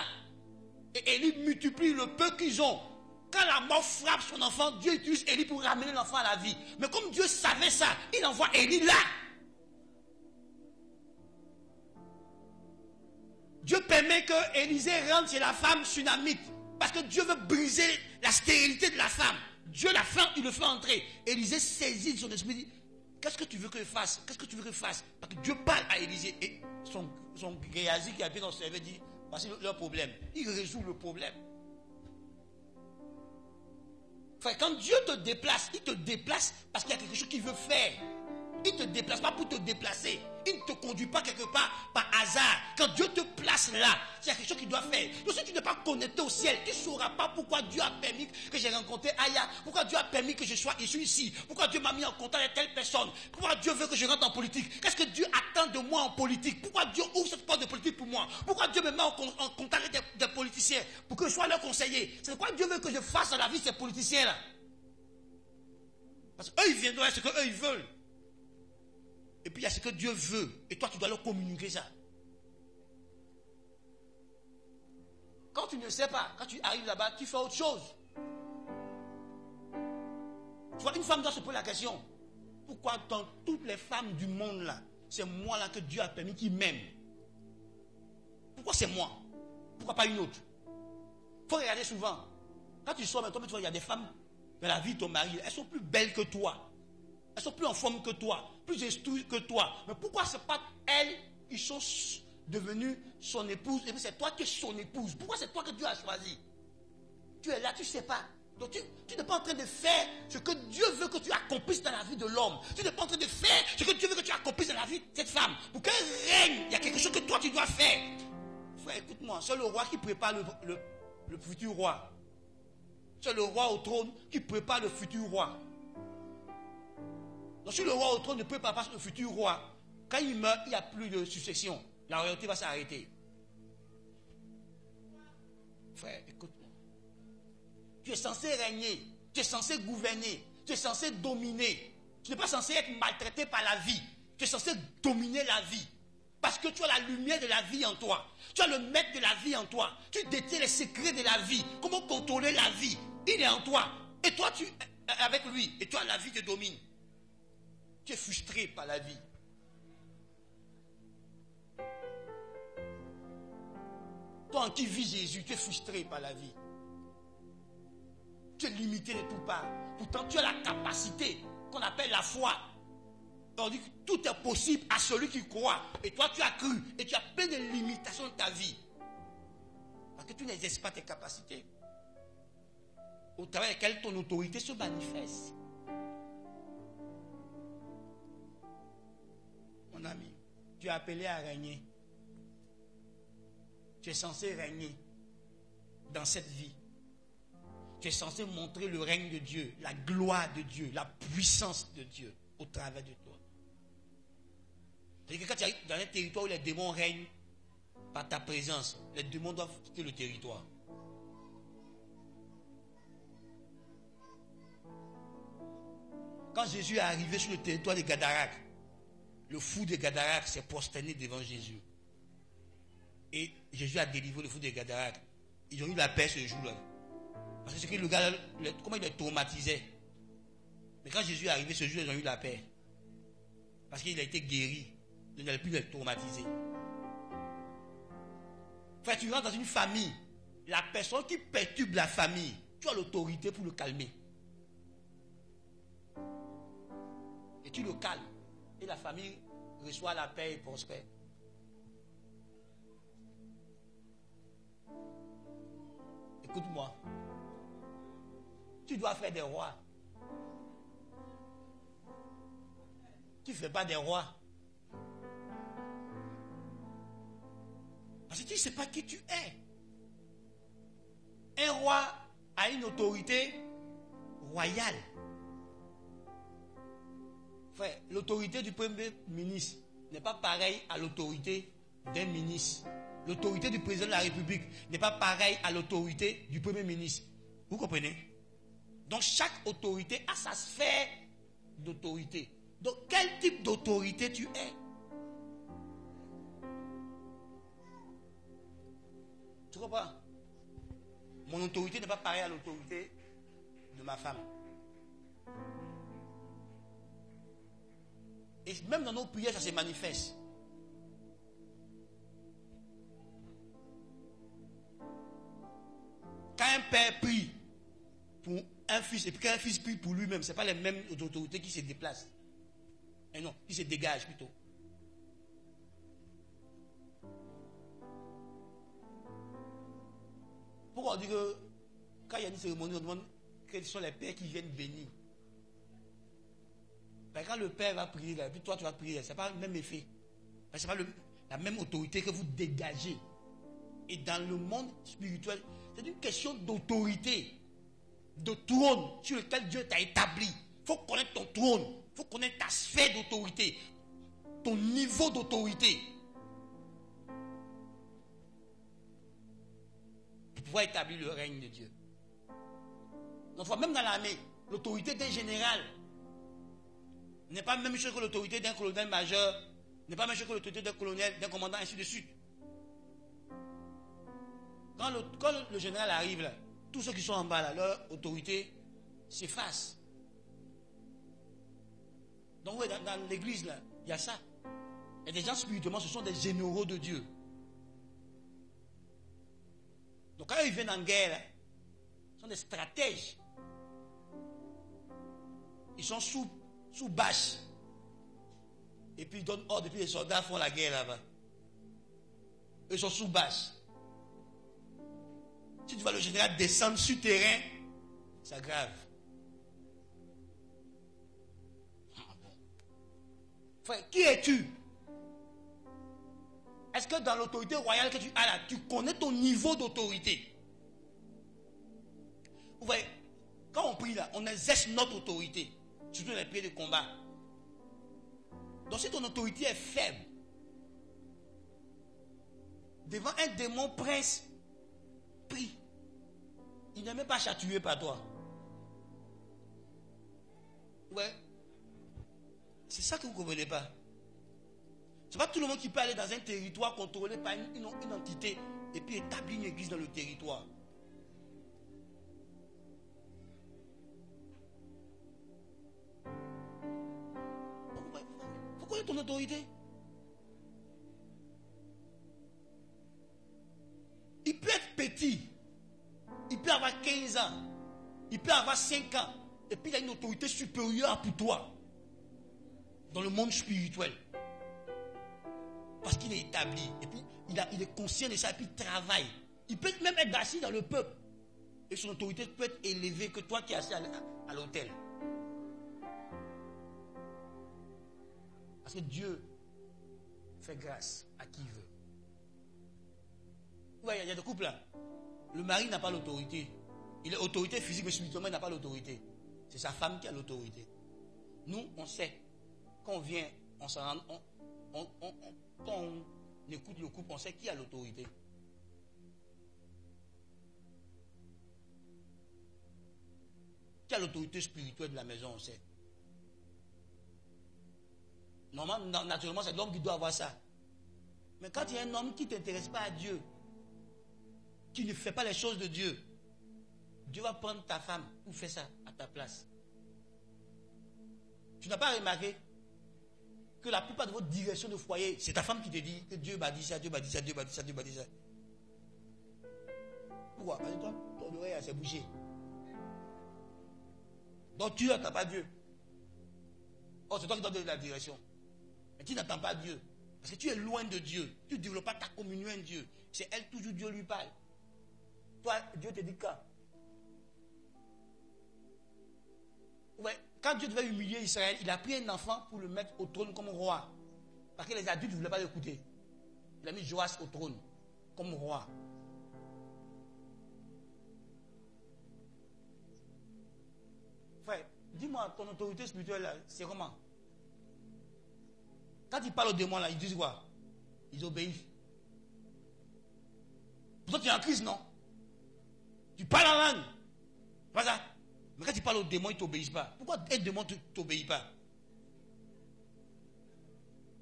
Et Élie multiplie le peu qu'ils ont. Quand la mort frappe son enfant, Dieu utilise Élie pour ramener l'enfant à la vie. Mais comme Dieu savait ça, il envoie Élie là. Dieu permet que Élisée rentre chez la femme sunamite. Parce que Dieu veut briser la stérilité de la femme. Dieu la fait, il le fait entrer. Élisée saisit de son esprit, dit, qu'est-ce que tu veux que je fasse? Qu'est-ce que tu veux que je fasse? Parce que Dieu parle à Élisée. Et son Géasi qui habite dans son cerveau dit, voici leur problème. Il résout le problème. Enfin, quand Dieu te déplace, il te déplace parce qu'il y a quelque chose qu'il veut faire. Il ne te déplace pas pour te déplacer. Il ne te conduit pas quelque part par hasard. Quand Dieu te place là, c'est quelque chose qu'il doit faire. Donc si tu n'es pas connecté au ciel, tu ne sauras pas pourquoi Dieu a permis que j'ai rencontré Aya. Pourquoi Dieu a permis que je suis ici. Pourquoi Dieu m'a mis en contact avec telle personne. Pourquoi Dieu veut que je rentre en politique. Qu'est-ce que Dieu attend de moi en politique. Pourquoi Dieu ouvre cette porte de politique pour moi. Pourquoi Dieu me met en contact avec des politiciens. Pour que je sois leur conseiller. C'est quoi Dieu veut que je fasse dans la vie de ces politiciens-là. Parce qu'eux, ils viendront à ce qu'eux, ils veulent. Et puis il y a ce que Dieu veut. Et toi, tu dois leur communiquer ça. Quand tu ne sais pas, quand tu arrives là-bas, tu fais autre chose. Tu vois, une femme doit se poser la question. Pourquoi dans toutes les femmes du monde là, c'est moi là que Dieu a permis qu'ils m'aiment? Pourquoi c'est moi? Pourquoi pas une autre? Il faut regarder souvent. Quand tu sors, toi, tu vois, il y a des femmes dans la vie de ton mari, elles sont plus belles que toi. Elles sont plus en forme que toi, plus instruites que toi. Mais pourquoi ce n'est pas elles qui sont devenues son épouse et puis c'est toi qui es son épouse? Pourquoi c'est toi que Dieu a choisi? Tu es là, tu ne sais pas. Donc tu n'es pas en train de faire ce que Dieu veut que tu accomplisses dans la vie de l'homme. Tu n'es pas en train de faire ce que Dieu veut que tu accomplisses dans la vie de cette femme. Pour qu'elle règne, il y a quelque chose que toi tu dois faire. Frère, écoute-moi, c'est le roi qui prépare le futur roi. C'est le roi au trône qui prépare le futur roi. Donc si le roi au trône ne prépare pas le futur roi, quand il meurt, il n'y a plus de succession. La royauté va s'arrêter. Frère, écoute-moi. Tu es censé régner. Tu es censé gouverner. Tu es censé dominer. Tu n'es pas censé être maltraité par la vie. Tu es censé dominer la vie. Parce que tu as la lumière de la vie en toi. Tu as le maître de la vie en toi. Tu détiens les secrets de la vie. Comment contrôler la vie? Il est en toi. Et toi, tu es avec lui. Et toi, la vie te domine. Tu es frustré par la vie. Toi en qui vit Jésus, tu es frustré par la vie. Tu es limité de toutes parts. Pourtant, tu as la capacité qu'on appelle la foi. On dit que tout est possible à celui qui croit. Et toi, tu as cru. Et tu as plein de limitations dans ta vie. Parce que tu n'exerces pas tes capacités. Au travers desquelles ton autorité se manifeste. Mon ami, tu es appelé à régner. Tu es censé régner dans cette vie. Tu es censé montrer le règne de Dieu, la gloire de Dieu, la puissance de Dieu au travers de toi. C'est-à-dire que quand tu arrives dans un territoire où les démons règnent par ta présence, les démons doivent quitter le territoire. Quand Jésus est arrivé sur le territoire des Gadaraques, le fou des Gadaraques s'est prosterné devant Jésus. Et Jésus a délivré le fou des Gadaraques. Ils ont eu la paix ce jour-là. Parce que c'est que le gars, comment il les traumatisait. Mais quand Jésus est arrivé ce jour, ils ont eu la paix. Parce qu'il a été guéri. Il n'allait plus les traumatiser. Frère, tu rentres dans une famille. La personne qui perturbe la famille, tu as l'autorité pour le calmer. Et tu le calmes. Et la famille reçoit la paix et prospère. Écoute-moi. Tu dois faire des rois. Tu ne fais pas des rois. Parce que tu ne sais pas qui tu es. Un roi a une autorité royale. Frère, l'autorité du premier ministre n'est pas pareille à l'autorité d'un ministre. L'autorité du président de la République n'est pas pareille à l'autorité du premier ministre. Vous comprenez? Donc chaque autorité a sa sphère d'autorité. Donc quel type d'autorité tu es? Tu comprends? Mon autorité n'est pas pareille à l'autorité de ma femme. Et même dans nos prières, ça se manifeste. Quand un père prie pour un fils, et puis quand un fils prie pour lui-même, ce n'est pas les mêmes autorités qui se déplacent. Et non, qui se dégagent plutôt. Pourquoi on dit que quand il y a une cérémonie, on demande quels sont les pères qui viennent bénir. Ben, quand le père va prier, et puis toi tu vas prier, ce n'est pas le même effet. Ce n'est pas la même autorité que vous dégagez. Et dans le monde spirituel, c'est une question d'autorité, de trône sur lequel Dieu t'a établi. Il faut connaître ton trône, il faut connaître ta sphère d'autorité, ton niveau d'autorité. Pour pouvoir établir le règne de Dieu. Donc, même dans l'armée, l'autorité d'un général n'est pas la même chose que l'autorité d'un colonel-major, n'est pas la même chose que l'autorité d'un colonel, d'un commandant, ainsi de suite. Quand le général arrive là, tous ceux qui sont en bas là, leur autorité s'efface. Donc oui, dans l'église là, il y a ça. Et des gens spirituellement, ce sont des généraux de Dieu. Donc quand ils viennent en guerre, là, ce sont des stratèges. Ils sont sous bâche. Et puis ils donnent ordre, et puis les soldats font la guerre là-bas. Ils sont sous bâche. Si tu vois le général descendre sur terrain, c'est grave. Frère, qui es-tu? Est-ce que dans l'autorité royale que tu as là, tu connais ton niveau d'autorité? Vous voyez, quand on prie là, on exerce notre autorité, surtout dans les prières de combat. Donc si ton autorité est faible, devant un démon prince, prie. Il n'est même pas chatouillé par toi. Ouais. C'est ça que vous ne comprenez pas. C'est pas tout le monde qui peut aller dans un territoire contrôlé par une entité et puis établir une église dans le territoire. Il faut connaître ton autorité. Il peut être petit. Il peut avoir 15 ans. Il peut avoir 5 ans. Et puis il a une autorité supérieure pour toi. Dans le monde spirituel. Parce qu'il est établi. Et puis il est conscient de ça. Et puis il travaille. Il peut même être assis dans le peuple. Et son autorité peut être élevée que toi qui es assis à l'autel. Parce que Dieu fait grâce à qui il veut. Oui, il y a des couples là. Le mari n'a pas l'autorité. Il a l'autorité physique, mais spirituellement, il n'a pas l'autorité. C'est sa femme qui a l'autorité. Nous, on sait. Quand on vient, on s'en rend, quand on écoute le couple, on sait qui a l'autorité. Qui a l'autorité spirituelle de la maison, on sait. Normalement, naturellement, c'est l'homme qui doit avoir ça. Mais quand il y a un homme qui ne t'intéresse pas à Dieu, qui ne fait pas les choses de Dieu, Dieu va prendre ta femme pour faire ça à ta place. Tu n'as pas remarqué que la plupart de votre direction de foyer, c'est ta femme qui te dit que Dieu m'a dit ça, Dieu m'a dit ça, Dieu m'a dit ça, Dieu m'a dit ça. Pourquoi? Parce que toi, ton oreille s'est bouchée. Donc tu n'attends pas Dieu. Oh, c'est toi qui dois donner la direction. Mais tu n'attends pas Dieu. Parce que tu es loin de Dieu. Tu ne développes pas ta communion avec Dieu. C'est elle, toujours Dieu lui parle. Toi, Dieu te dit quand? Ouais, quand Dieu devait humilier Israël, il a pris un enfant pour le mettre au trône comme roi. Parce que les adultes ne voulaient pas l'écouter. Il a mis Joas au trône comme roi. Frère, dis-moi, ton autorité spirituelle, c'est comment? Quand ils parlent aux démons, là, ils disent quoi? Ils obéissent. Pourtant, tu es en crise, non? Tu parles en langue. Pas ça? Mais quand tu parles aux démons, ils ne t'obéissent pas. Pourquoi un démon ne t'obéit pas?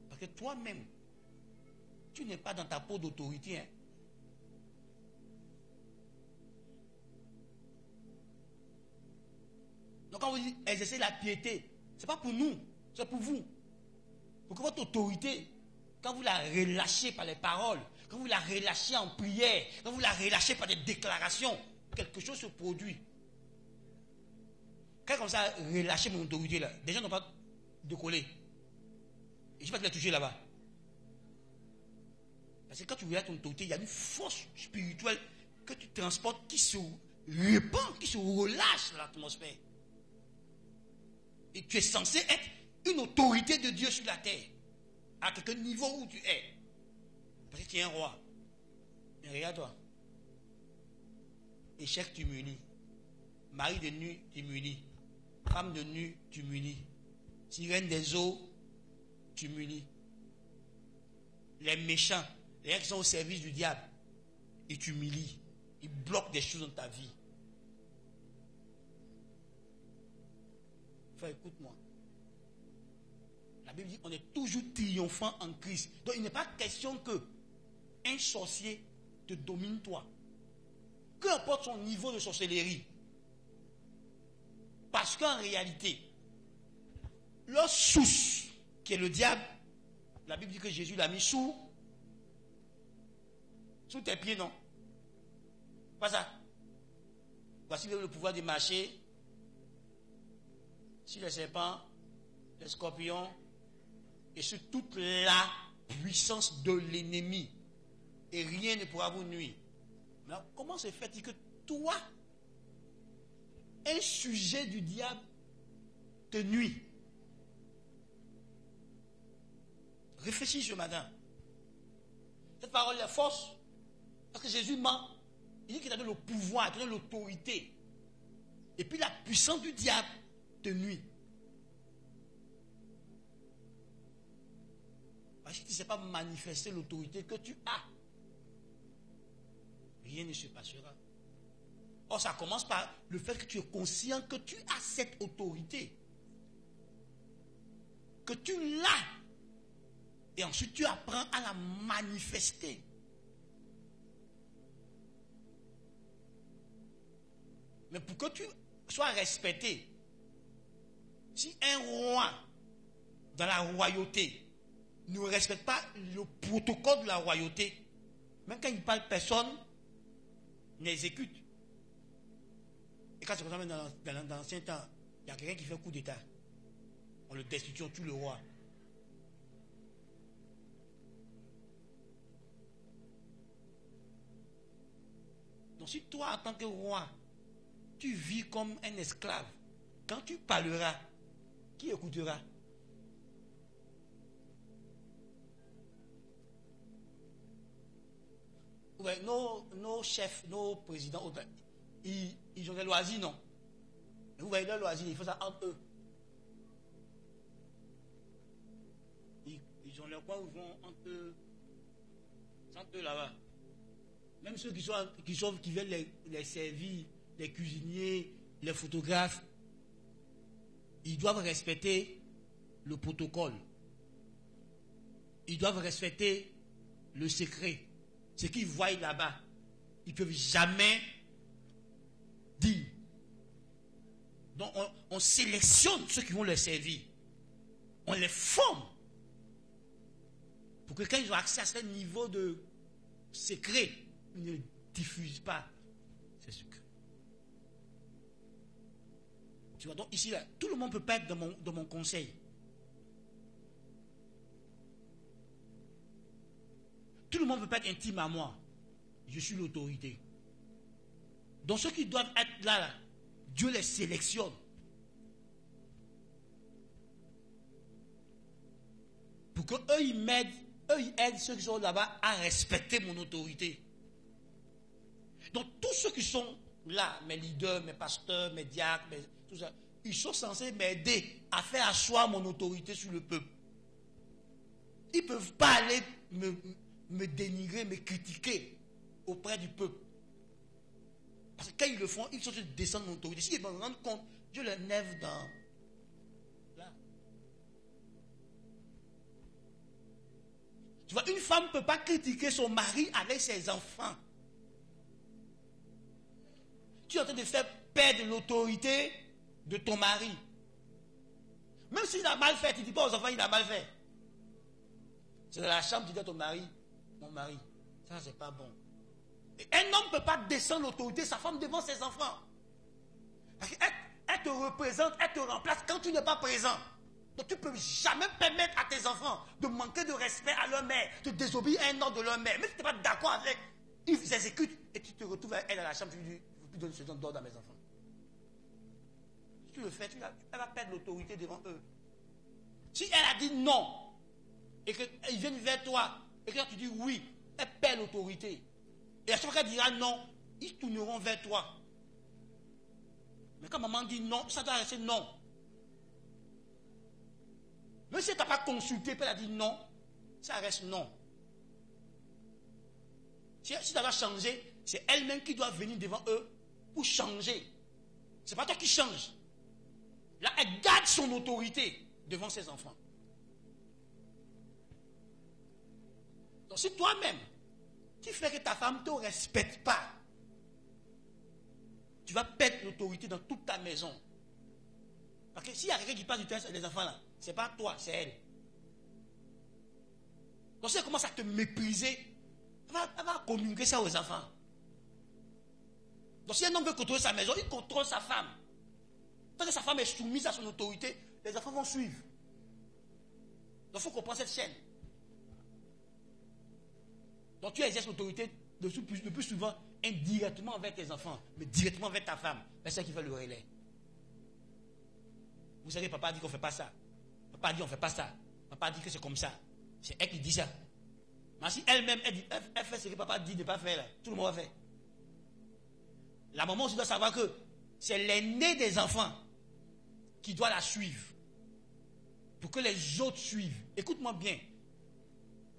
Parce que toi-même, tu n'es pas dans ta peau d'autorité. Hein? Donc quand vous dites exercer la piété, ce n'est pas pour nous, c'est pour vous. Pour que votre autorité, quand vous la relâchez par les paroles, quand vous la relâchez en prière, quand vous la relâchez par des déclarations, quelque chose se produit. Quand comme ça, relâcher mon autorité là, des gens n'ont pas décollé. Et je ne sais pas qui l'a touché là-bas. Parce que quand tu relâches ton autorité, il y a une force spirituelle que tu transportes qui se répand, qui se relâche dans l'atmosphère. Et tu es censé être une autorité de Dieu sur la terre. À quelque niveau où tu es. Parce que tu es un roi. Mais regarde-toi. Échec, tu m'unis. Mari de nuit, tu m'unis. Femme de nuit, tu m'unis. Sirène des eaux, tu m'unis. Les méchants, les gens qui sont au service du diable, ils t'humilient. Ils bloquent des choses dans ta vie. Frère, écoute-moi. La Bible dit qu'on est toujours triomphant en Christ. Donc il n'est pas question que un sorcier te domine toi. Peu importe son niveau de sorcellerie. Parce qu'en réalité, leur source, qui est le diable, la Bible dit que Jésus l'a mis sous tes pieds, non? Pas ça. Voici le pouvoir de marcher sur les serpents, les scorpions, et sur toute la puissance de l'ennemi. Et rien ne pourra vous nuire. Mais comment se fait-il que toi, un sujet du diable, te nuit? Réfléchis ce matin. Cette parole est fausse. Parce que Jésus ment. Il dit qu'il a donné le pouvoir, qu'il a donné l'autorité. Et puis la puissance du diable te nuit. Parce que tu ne sais pas manifester l'autorité que tu as. Rien ne se passera. Or, ça commence par le fait que tu es conscient que tu as cette autorité. Que tu l'as. Et ensuite, tu apprends à la manifester. Mais pour que tu sois respecté, si un roi dans la royauté ne respecte pas le protocole de la royauté, même quand il parle, personne n'exécute. Et quand c'est comme ça, même dans l'ancien temps, il y a quelqu'un qui fait un coup d'état. On le destitue, on tue le roi. Donc si toi, en tant que roi, tu vis comme un esclave, quand tu parleras, qui écoutera? Ouais, nos chefs, nos présidents, ils ont des loisirs, non? Vous voyez leurs loisirs, ils font ça entre eux. Ils ont leur coin où ils vont entre eux là-bas. Même ceux qui viennent les servir, les cuisiniers, les photographes, ils doivent respecter le protocole. Ils doivent respecter le secret. Ce qu'ils voient là-bas, ils ne peuvent jamais dire. Donc on sélectionne ceux qui vont les servir. On les forme. Pour que quand ils ont accès à ce niveau de secret, ils ne diffusent pas ces secrets. Tu vois, donc ici, là, tout le monde ne peut pas être dans mon conseil. Tout le monde ne peut pas être intime à moi. Je suis l'autorité. Donc ceux qui doivent être là, Dieu les sélectionne. Pour qu'eux, ils m'aident, ils aident ceux qui sont là-bas à respecter mon autorité. Donc tous ceux qui sont là, mes leaders, mes pasteurs, mes diacres, tout ça, ils sont censés m'aider à faire asseoir mon autorité sur le peuple. Ils ne peuvent pas aller me dénigrer, me critiquer auprès du peuple. Parce que quand ils le font, ils sont censés descendre mon autorité. S'ils me rendent compte, Dieu les nève dans... Là. Tu vois, une femme ne peut pas critiquer son mari avec ses enfants. Tu es en train de faire perdre l'autorité de ton mari. Même s'il a mal fait, tu ne dis pas aux enfants qu'il a mal fait. C'est dans la chambre, tu dis à ton mari, mon mari, ça c'est pas bon. Et un homme ne peut pas descendre l'autorité de sa femme devant ses enfants. Parce qu'elle te représente, elle te remplace quand tu n'es pas présent. Donc tu ne peux jamais permettre à tes enfants de manquer de respect à leur mère, de désobéir à un ordre de leur mère. Même si tu n'es pas d'accord avec, ils exécutent et tu te retrouves avec elle à la chambre, tu lui dis, il ne faut plus donner ce genre d'ordre à mes enfants. Si tu le fais, elle va perdre l'autorité devant eux. Si elle a dit non, et qu'ils viennent vers toi, et que tu dis oui, elle perd l'autorité. Et à chaque fois qu'elle dira non, ils tourneront vers toi. Mais quand maman dit non, ça doit rester non. Même si elle ne t'a pas consulté, puis elle a dit non, ça reste non. Si ça doit changer, c'est elle-même qui doit venir devant eux pour changer. Ce n'est pas toi qui changes. Là, elle garde son autorité devant ses enfants. Donc si toi-même, tu fais que ta femme ne te respecte pas, tu vas perdre l'autorité dans toute ta maison. Parce que s'il y a quelqu'un qui passe du temps sur les enfants là, ce n'est pas toi, c'est elle. Donc si elle commence à te mépriser, elle va communiquer ça aux enfants. Donc si un homme veut contrôler sa maison, il contrôle sa femme. Tant que sa femme est soumise à son autorité, les enfants vont suivre. Donc il faut comprendre cette chaîne. Donc tu exerces l'autorité le plus souvent indirectement avec tes enfants, mais directement avec ta femme. C'est ça qui fait le relais. Vous savez, papa dit qu'on ne fait pas ça. Papa dit on ne fait pas ça. Papa dit que c'est comme ça. C'est elle qui dit ça. Mais si elle-même, elle fait ce que papa dit de ne pas faire, là, tout le monde va faire. La maman aussi doit savoir que c'est l'aîné des enfants qui doit la suivre. Pour que les autres suivent. Écoute-moi bien.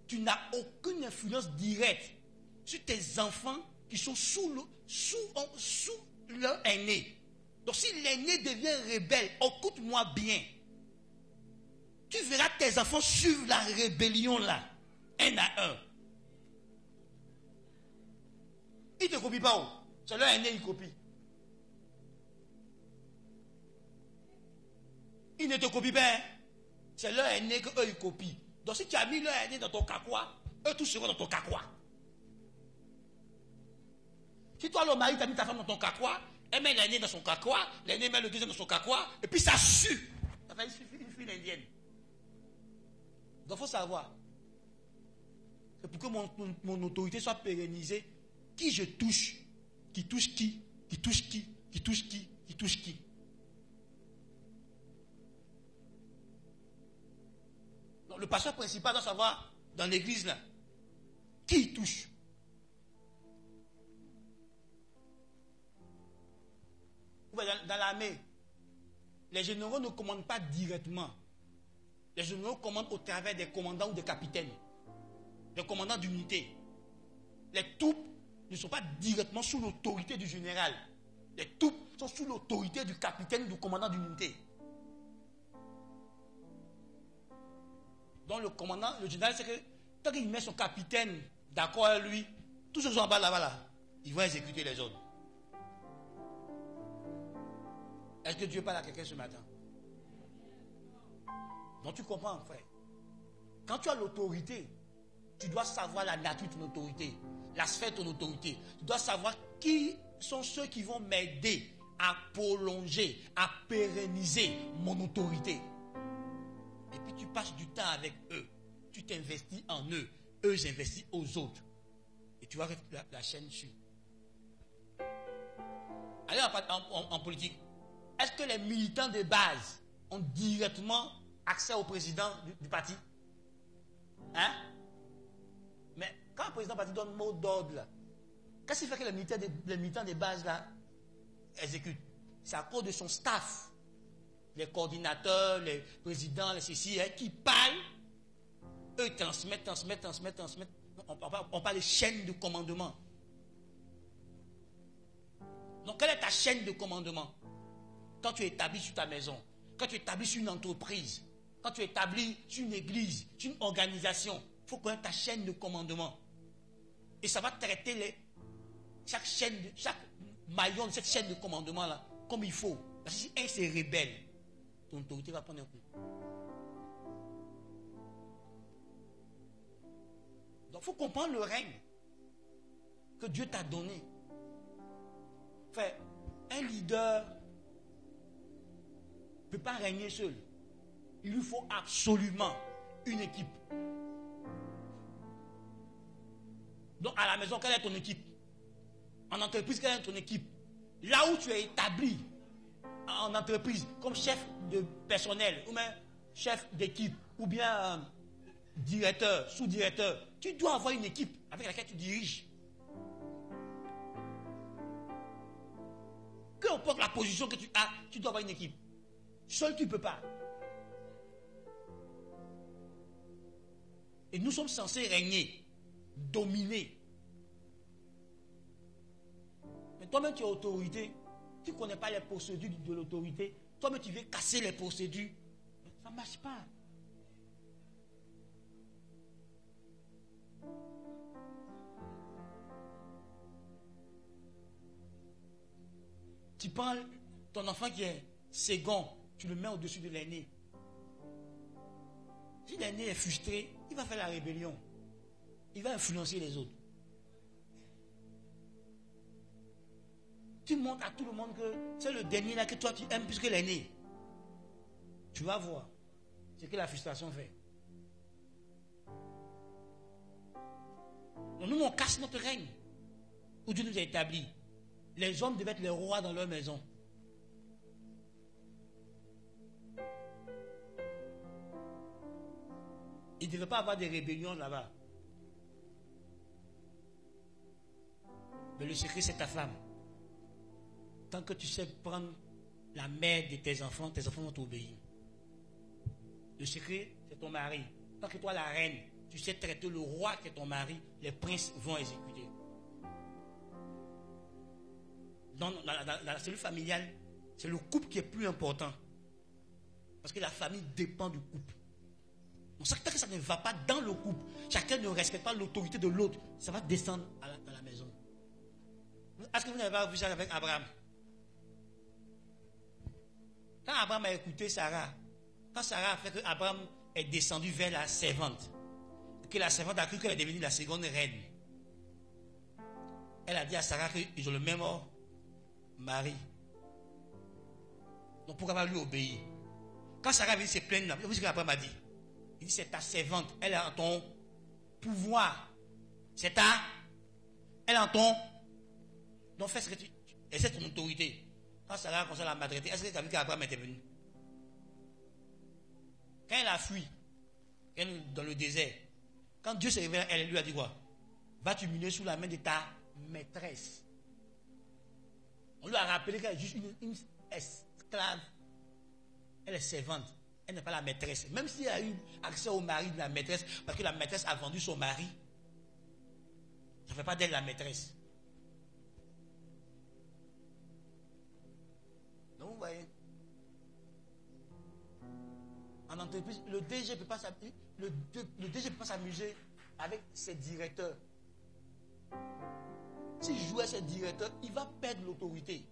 Tu n'as aucune influence directe sur tes enfants qui sont sous leur aîné. Donc si l'aîné devient rebelle, écoute-moi bien. Tu verras tes enfants suivre la rébellion là, un à un. Ils ne te copient pas. Oh. C'est leur aîné, ils copient. Ils ne te copient pas. Hein? C'est leur aîné qu'eux ils copient. Donc si tu as mis leur aîné dans ton cacois, eux tous seront dans ton cacois. Si toi le mari tu as mis ta femme dans ton cacois, elle met l'aîné dans son cacois, l'aîné met le deuxième dans son cacois, et puis ça sue. Ça fait une fille indienne. Donc il faut savoir. C'est pour que mon autorité soit pérennisée. Qui je touche, qui touche qui, qui touche qui, qui touche qui, qui touche qui. Donc, le pasteur principal doit savoir, dans l'église là, qui il touche. Dans l'armée, les généraux ne commandent pas directement. Les généraux commandent au travers des commandants ou des capitaines, des commandants d'unité. Les troupes ne sont pas directement sous l'autorité du général. Les troupes sont sous l'autorité du capitaine ou du commandant d'unité. Donc le commandant, le général, c'est que tant qu'il met son capitaine d'accord avec lui, tous ceux qui sont en bas là-bas, là, ils vont exécuter les ordres. Est-ce que Dieu parle à quelqu'un ce matin? Donc tu comprends, frère. Quand tu as l'autorité, tu dois savoir la nature de ton autorité, la sphère de ton autorité. Tu dois savoir qui sont ceux qui vont m'aider à prolonger, à pérenniser mon autorité. Et puis tu passes du temps avec eux. Tu t'investis en eux. Eux s'investissent aux autres. Et tu vois que la chaîne suit. Allez en politique. Est-ce que les militants de base ont directement accès au président du parti? Hein? Mais quand le président du parti donne mot d'ordre, qu'est-ce qui fait que les militants de base là exécutent? C'est à cause de son staff. Les coordinateurs, les présidents, les ceci, qui parlent, eux transmettent. On parle de chaîne de commandement. Donc, quelle est ta chaîne de commandement? Quand tu établis sur ta maison, quand tu établis sur une entreprise, quand tu établis sur une église, sur une organisation, il faut connaître ta chaîne de commandement. Et ça va traiter chaque maillon de cette chaîne de commandement là comme il faut. Parce que si un se rebelle, ton autorité va prendre un coup. Donc il faut comprendre le règne que Dieu t'a donné. Enfin, un leader ne peut pas régner seul. Il lui faut absolument une équipe. Donc à la maison, quelle est ton équipe? En entreprise, quelle est ton équipe? Là où tu es établi en entreprise comme chef de personnel ou même chef d'équipe ou bien directeur, sous-directeur, tu dois avoir une équipe avec laquelle tu diriges. Peu importe la position que tu as, tu dois avoir une équipe. Seul tu ne peux pas. Et nous sommes censés régner, dominer. Mais toi-même tu es autorité, tu ne connais pas les procédures de l'autorité, toi-même tu veux casser les procédures. Ça ne marche pas. Tu prends ton enfant qui est second, tu le mets au-dessus de l'aîné. Si l'aîné est frustré, il va faire la rébellion. Il va influencer les autres. Tu montres à tout le monde que c'est le dernier là que toi tu aimes plus que l'aîné. Tu vas voir ce que la frustration fait. Donc nous, on casse notre règne où Dieu nous a établis. Les hommes devaient être les rois dans leur maison. Il ne devait pas avoir de rébellion là-bas. Mais le secret, c'est ta femme. Tant que tu sais prendre la mère de tes enfants vont t'obéir. Le secret, c'est ton mari. Tant que toi, la reine, tu sais traiter le roi qui est ton mari, les princes vont exécuter. dans la cellule familiale, c'est le couple qui est plus important. Parce que la famille dépend du couple. Donc, tant que ça ne va pas dans le couple, chacun ne respecte pas l'autorité de l'autre, ça va descendre dans la maison. Est-ce que vous n'avez pas vu ça avec Abraham? Quand Abraham a écouté Sarah, quand Sarah a fait que Abraham est descendu vers la servante, que la servante a cru qu'elle est devenue la seconde reine, elle a dit à Sarah qu'ils ont le même mari. Donc pourquoi pas lui obéir? Quand Sarah vient se plaindre, vous savez ce qu'Abraham a dit? Il dit, c'est ta servante, elle est en ton pouvoir. Elle est en ton... Donc fais ce que tu... Essaie ton autorité. Quand Sarah a commencé à la maltraiter, est-ce que tu as vu qu'Abraham était venu? Quand elle a fui, dans le désert, quand Dieu s'est révélé, elle lui a dit quoi? Va t'humilier sous la main de ta maîtresse. On lui a rappelé qu'elle est juste une esclave. Elle est servante. Elle n'est pas la maîtresse. Même s'il a eu accès au mari de la maîtresse, parce que la maîtresse a vendu son mari, ça ne fait pas d'elle la maîtresse. Donc vous voyez, en entreprise, le DG ne peut pas s'amuser avec ses directeurs. S'il joue avec ses directeurs, il va perdre l'autorité.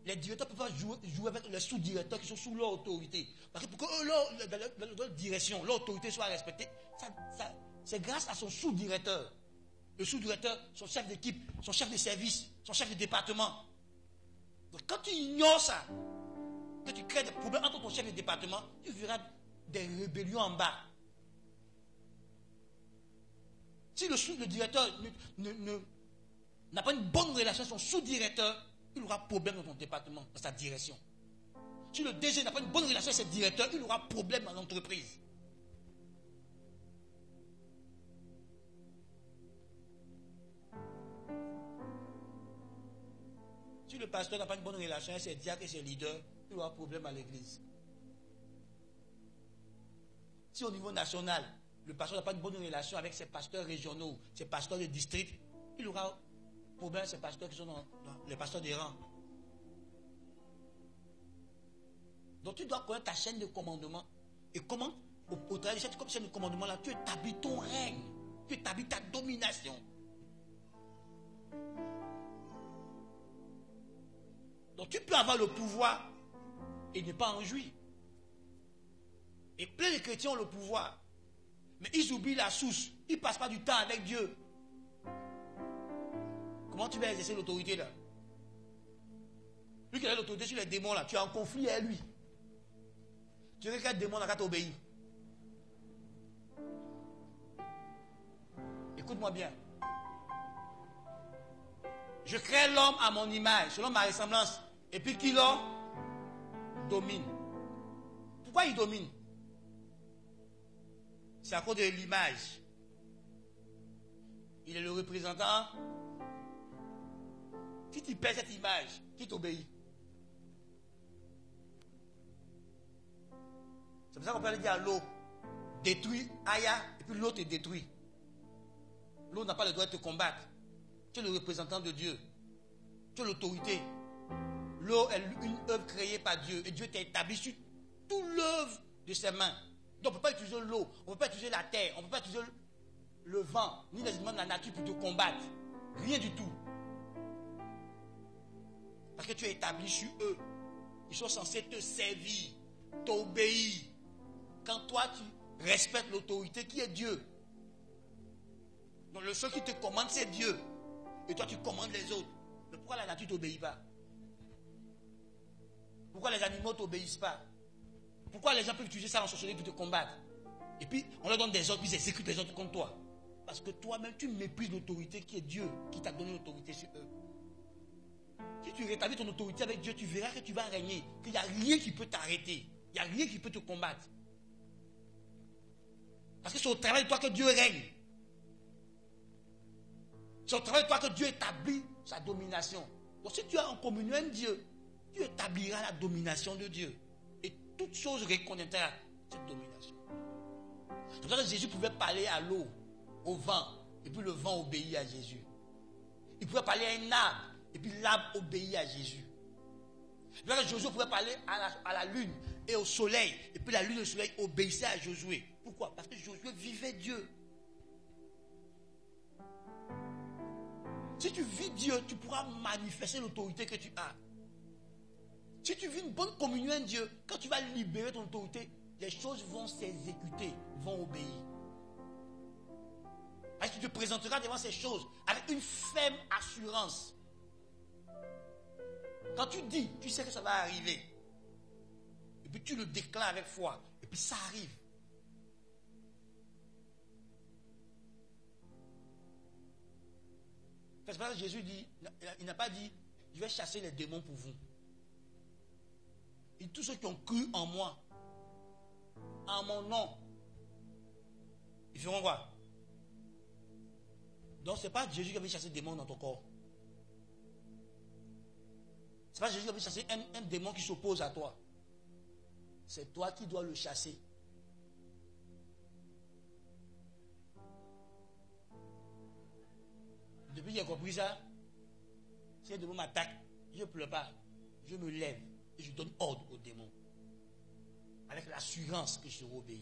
Les directeurs peuvent pas jouer avec les sous-directeurs qui sont sous leur autorité. Parce que pour que leur direction, leur autorité soit respectée, c'est grâce à son sous-directeur. Le sous-directeur, son chef d'équipe, son chef de service, son chef de département. Donc quand tu ignores ça, que tu crées des problèmes entre ton chef de département, tu verras des rébellions en bas. Si le directeur n'a pas une bonne relation avec son sous-directeur, il aura problème dans ton département, dans sa direction. Si le DG n'a pas une bonne relation avec ses directeurs, il aura problème dans l'entreprise. Si le pasteur n'a pas une bonne relation avec ses diacres et ses leaders, il aura problème à l'église. Si au niveau national, le pasteur n'a pas une bonne relation avec ses pasteurs régionaux, ses pasteurs de district, il aura problème avec ses pasteurs qui sont dans les pasteurs des rangs. Donc tu dois connaître ta chaîne de commandement. Et comment, au travers de cette chaîne de commandement là, tu établis ton règne, tu établis ta domination. Donc tu peux avoir le pouvoir et ne pas en jouir. Et plein de chrétiens ont le pouvoir, mais ils oublient la source. Ils ne passent pas du temps avec Dieu. Comment tu vas exercer l'autorité là? Lui qui a l'autorité sur les démons là, tu es en conflit avec lui. Tu veux qu'un démon n'a qu'à t'obéir. Écoute-moi bien. Je crée l'homme à mon image, selon ma ressemblance. Et puis qui l'homme domine. Pourquoi il domine? C'est à cause de l'image. Il est le représentant. Si tu perds cette image, qui t'obéit? C'est pour ça qu'on peut dire à l'eau, détruis Aya, et puis l'eau te détruit. L'eau n'a pas le droit de te combattre. Tu es le représentant de Dieu. Tu as l'autorité. L'eau est une œuvre créée par Dieu. Et Dieu t'a établi sur toute l'œuvre de ses mains. Donc on ne peut pas utiliser l'eau, on ne peut pas utiliser la terre, on ne peut pas utiliser le vent, ni les éléments de la nature pour te combattre. Rien du tout. Parce que tu es établi sur eux. Ils sont censés te servir, t'obéir. Quand toi tu respectes l'autorité qui est Dieu. Donc le seul qui te commande c'est Dieu. Et toi tu commandes les autres. Mais pourquoi la nature ne t'obéit pas? Pourquoi les animaux ne t'obéissent pas? Pourquoi les gens peuvent utiliser ça en sorcellerie pour te combattre? Et puis on leur donne des ordres, puis ils exécutent les ordres contre toi. Parce que toi-même tu méprises l'autorité qui est Dieu, qui t'a donné l'autorité sur eux. Si tu rétablis ton autorité avec Dieu, tu verras que tu vas régner, qu'il n'y a rien qui peut t'arrêter, il n'y a rien qui peut te combattre. Parce que c'est au travers de toi que Dieu règne. C'est au travers de toi que Dieu établit sa domination. Donc si tu es en communion avec Dieu, tu établiras la domination de Dieu. Et toute chose reconnaîtra cette domination. C'est pour ça que Jésus pouvait parler à l'eau, au vent, et puis le vent obéit à Jésus. Il pouvait parler à un arbre, Et puis l'âme obéit à Jésus. Donc Josué pouvait parler à la lune et au soleil. Et puis la lune et le soleil obéissaient à Josué. Pourquoi? Parce que Josué vivait Dieu. Si tu vis Dieu, tu pourras manifester l'autorité que tu as. Si tu vis une bonne communion avec Dieu, quand tu vas libérer ton autorité, les choses vont s'exécuter, vont obéir. Parce que tu te présenteras devant ces choses avec une ferme assurance. Quand tu dis, tu sais que ça va arriver. Et puis tu le déclares avec foi. Et puis ça arrive. C'est parce que Jésus dit, il n'a pas dit, je vais chasser les démons pour vous. Et tous ceux qui ont cru en moi, en mon nom, ils feront quoi? Donc ce n'est pas Jésus qui va chasser des démons dans ton corps. Ce n'est pas Jésus qui va chasser un démon qui s'oppose à toi. C'est toi qui dois le chasser. Depuis que j'ai compris ça, si un démon m'attaque, je ne pleure pas. Je me lève et je donne ordre au démon. Avec l'assurance que je serai obéi.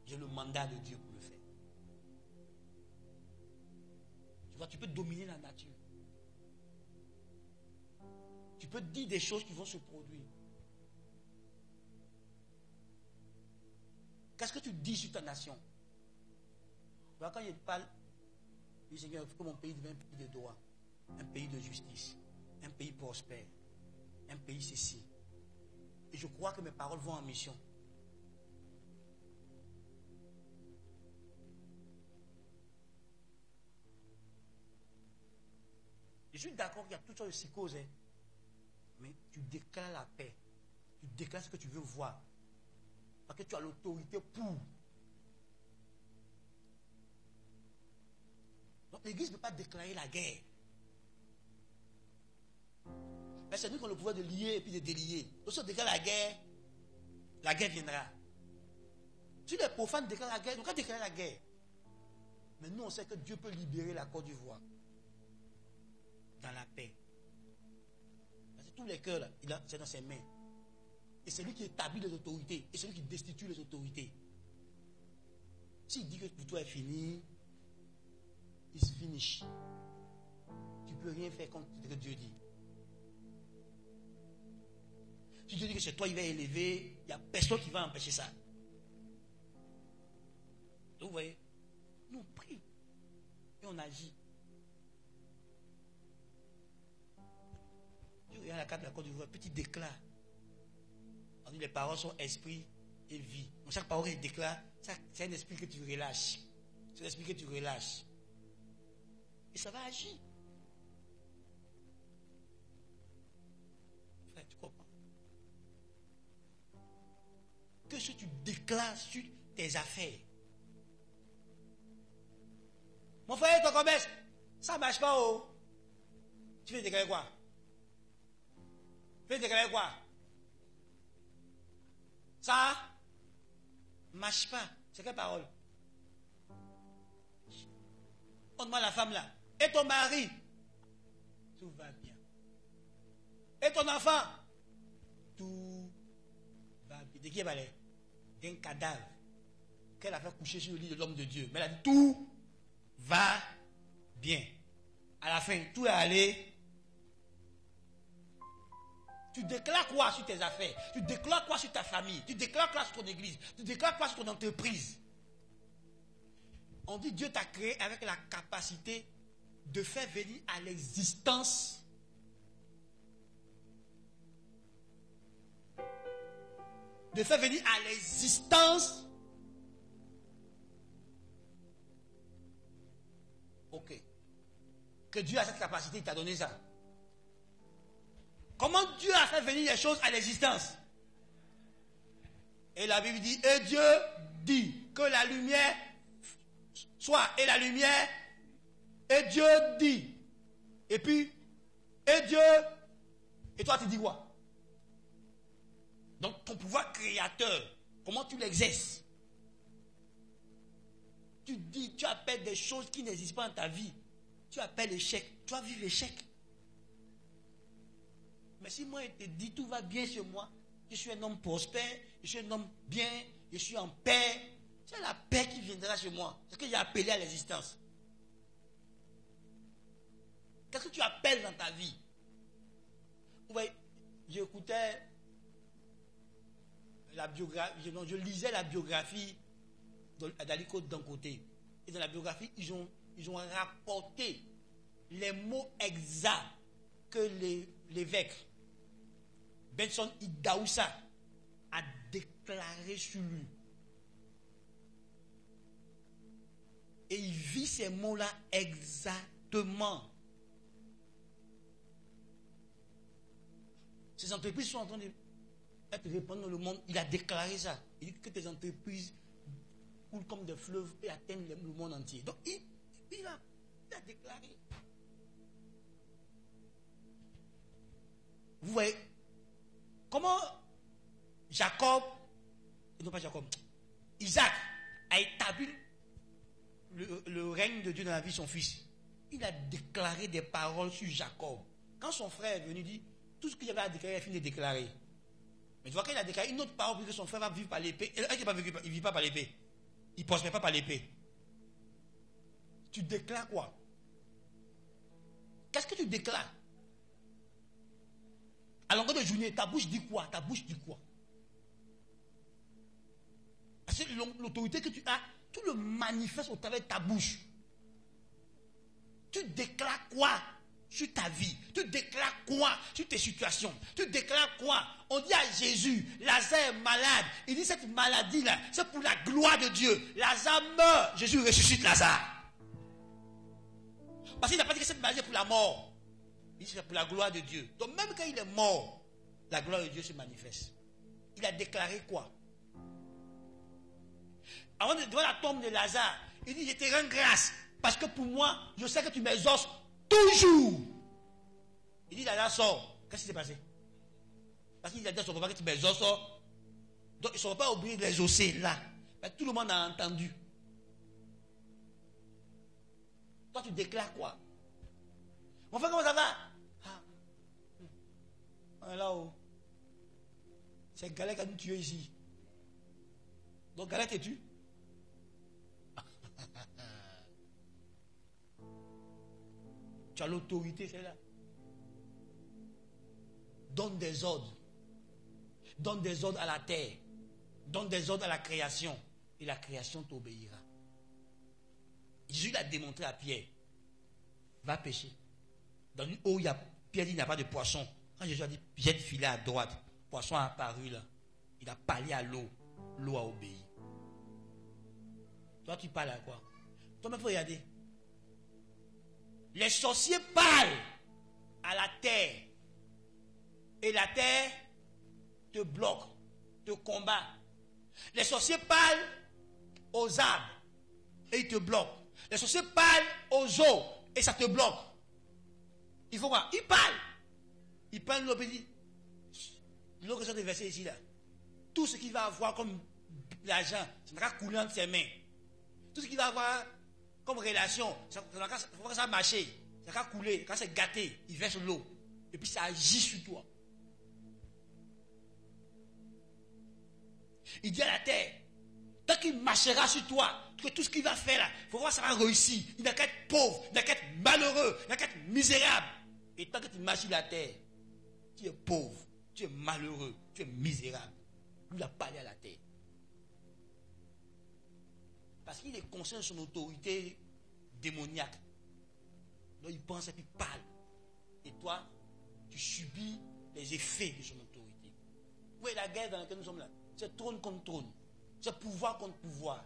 J'ai le mandat de Dieu pour le faire. Tu vois, tu peux dominer la nature. Tu peux dire des choses qui vont se produire. Qu'est-ce que tu dis sur ta nation? Voilà, quand je parle du Seigneur, il faut que mon pays devienne un pays de droit, un pays de justice, un pays prospère, un pays ceci. Et je crois que mes paroles vont en mission. Je suis d'accord qu'il y a toutes sortes de psychoses, hein, mais tu déclares la paix. Tu déclares ce que tu veux voir. Parce que tu as l'autorité pour. Donc l'Église ne peut pas déclarer la guerre. Mais c'est nous qui avons le pouvoir de lier et puis de délier. Donc si on déclare la guerre viendra. Si les profanes déclarent la guerre, ils n'ont qu'à déclarer la guerre. Mais nous, on sait que Dieu peut libérer la Côte d'Ivoire dans la paix. Parce que tous les cœurs, là, c'est dans ses mains. Et c'est lui qui établit les autorités. Et c'est lui qui destitue les autorités. S'il dit que pour toi est fini, il se finish. Tu ne peux rien faire contre ce que Dieu dit. Si Dieu dit que c'est toi, il va élever, il n'y a personne qui va empêcher ça. Donc vous voyez, nous on prie et on agit. Je regarde la carte de la Côte d'Ivoire, petit déclat. On dit les paroles sont esprit et vie. Donc chaque parole que tu déclares, c'est un esprit que tu relâches. C'est l'esprit que tu relâches. Et ça va agir. Frère, tu comprends? Que ce que tu déclares sur tes affaires. Mon frère, ton commerce, ça ne marche pas, oh. Tu veux déclarer quoi? Tu veux déclarer quoi? Ça ne marche pas. C'est quelle parole? On demande à la femme là. Et ton mari? Tout va bien. Et ton enfant? Tout va bien. De qui elle parlait? D'un cadavre qu'elle a fait coucher sur le lit de l'homme de Dieu. Mais elle a dit tout va bien. À la fin, tout est allé. Tu déclares quoi sur tes affaires? Tu déclares quoi sur ta famille? Tu déclares quoi sur ton église? Tu déclares quoi sur ton entreprise? On dit Dieu t'a créé avec la capacité de faire venir à l'existence ok, que Dieu a cette capacité, il t'a donné ça. Comment Dieu a fait venir les choses à l'existence? Et la Bible dit, et Dieu dit que la lumière soit, et la lumière, et Dieu dit, et puis, et Dieu, et toi tu dis quoi? Donc ton pouvoir créateur, comment tu l'exerces? Tu dis, tu appelles des choses qui n'existent pas dans ta vie. tu appelles échec, tu vas vivre l'échec. Mais si moi, je te dis, tout va bien chez moi, je suis un homme prospère, je suis un homme bien, je suis en paix, c'est la paix qui viendra chez moi. C'est ce que j'ai appelé à l'existence. Qu'est-ce que tu appelles dans ta vie? Vous voyez, j'écoutais la biographie, je lisais la biographie d'Aliko Dangote. Et dans la biographie, ils ont rapporté les mots exacts que l'évêque Benson Idaoussa a déclaré sur lui. Et il vit ces mots-là exactement. Ces entreprises sont en train d'être répandues dans le monde. Il a déclaré ça. Il dit que tes entreprises coulent comme des fleuves et atteignent le monde entier. Donc il a déclaré. Vous voyez comment Jacob, non pas Jacob, Isaac a établi le règne de Dieu dans la vie de son fils. Il a déclaré des paroles sur Jacob. Quand son frère est venu dire, tout ce qu'il avait à déclarer, il a fini de déclarer. Mais tu vois qu'il a déclaré une autre parole, que son frère va vivre par l'épée. Et il ne vit pas par l'épée. Il ne prospère pas par l'épée. Tu déclares quoi? Qu'est-ce que tu déclares? À longueur de journée, ta bouche dit quoi? Ta bouche dit quoi? Parce que l'autorité que tu as, tu le manifestes au travers de ta bouche. Tu déclares quoi sur ta vie? Tu déclares quoi sur tes situations? Tu déclares quoi? On dit à Jésus, Lazare est malade. Il dit cette maladie-là, c'est pour la gloire de Dieu. Lazare meurt, Jésus ressuscite Lazare. Parce qu'il n'a pas dit que cette maladie est pour la mort. Il dit que c'est pour la gloire de Dieu. Donc même quand il est mort, la gloire de Dieu se manifeste. Il a déclaré quoi? Avant de devant la tombe de Lazare, il dit, je te rends grâce. Parce que pour moi, je sais que tu m'exauces toujours. Il dit, Lazare sort. Qu'est-ce qui s'est passé? Parce qu'il a dit à son papa que tu m'exauces. Donc ils ne sont pas obligés de l'exaucer là. Mais tout le monde a entendu. Toi, tu déclares quoi? Mon frère, comment ça va? Là-haut. C'est Galère qui a nous tué ici. Donc Galère te tue. Tu as l'autorité, c'est là. Donne des ordres. Donne des ordres à la terre. Donne des ordres à la création. Et la création t'obéira. Jésus l'a démontré à Pierre. Va pêcher. Dans une eau, Pierre dit, il n'y a pas de poisson. Quand Jésus a dit, jette filet à droite, le poisson a apparu là. Il a parlé à l'eau. L'eau a obéi. Toi, tu parles à quoi? Toi-même, il faut regarder. Les sorciers parlent à la terre. Et la terre te bloque, te combat. Les sorciers parlent aux arbres. Et ils te bloquent. Les sorciers parlent aux eaux. Et ça te bloque. Il faut quoi? Ils parlent. Ils parlent l'eau. L'eau que ça déversé ici là. Tout ce qu'il va avoir comme l'argent, ça ne va pas couler entre ses mains. Tout ce qu'il va avoir comme relation, ça va ça marcher. Ça va couler. Quand c'est gâté, il verse l'eau. Et puis ça agit sur toi. Il dit à la terre, tant qu'il marchera sur toi, que tout ce qu'il va faire là, il faut voir ça va réussir. Il n'a qu'à être pauvre, il n'a qu'à être malheureux, il n'a qu'à être misérable. Et tant que tu marches sur la terre, tu es pauvre, tu es malheureux, tu es misérable. Lui a parlé à la terre. Parce qu'il est conscient de son autorité démoniaque. Donc il pense et puis il parle. Et toi, tu subis les effets de son autorité. Vous voyez la guerre dans laquelle nous sommes là? C'est trône contre trône. C'est pouvoir contre pouvoir.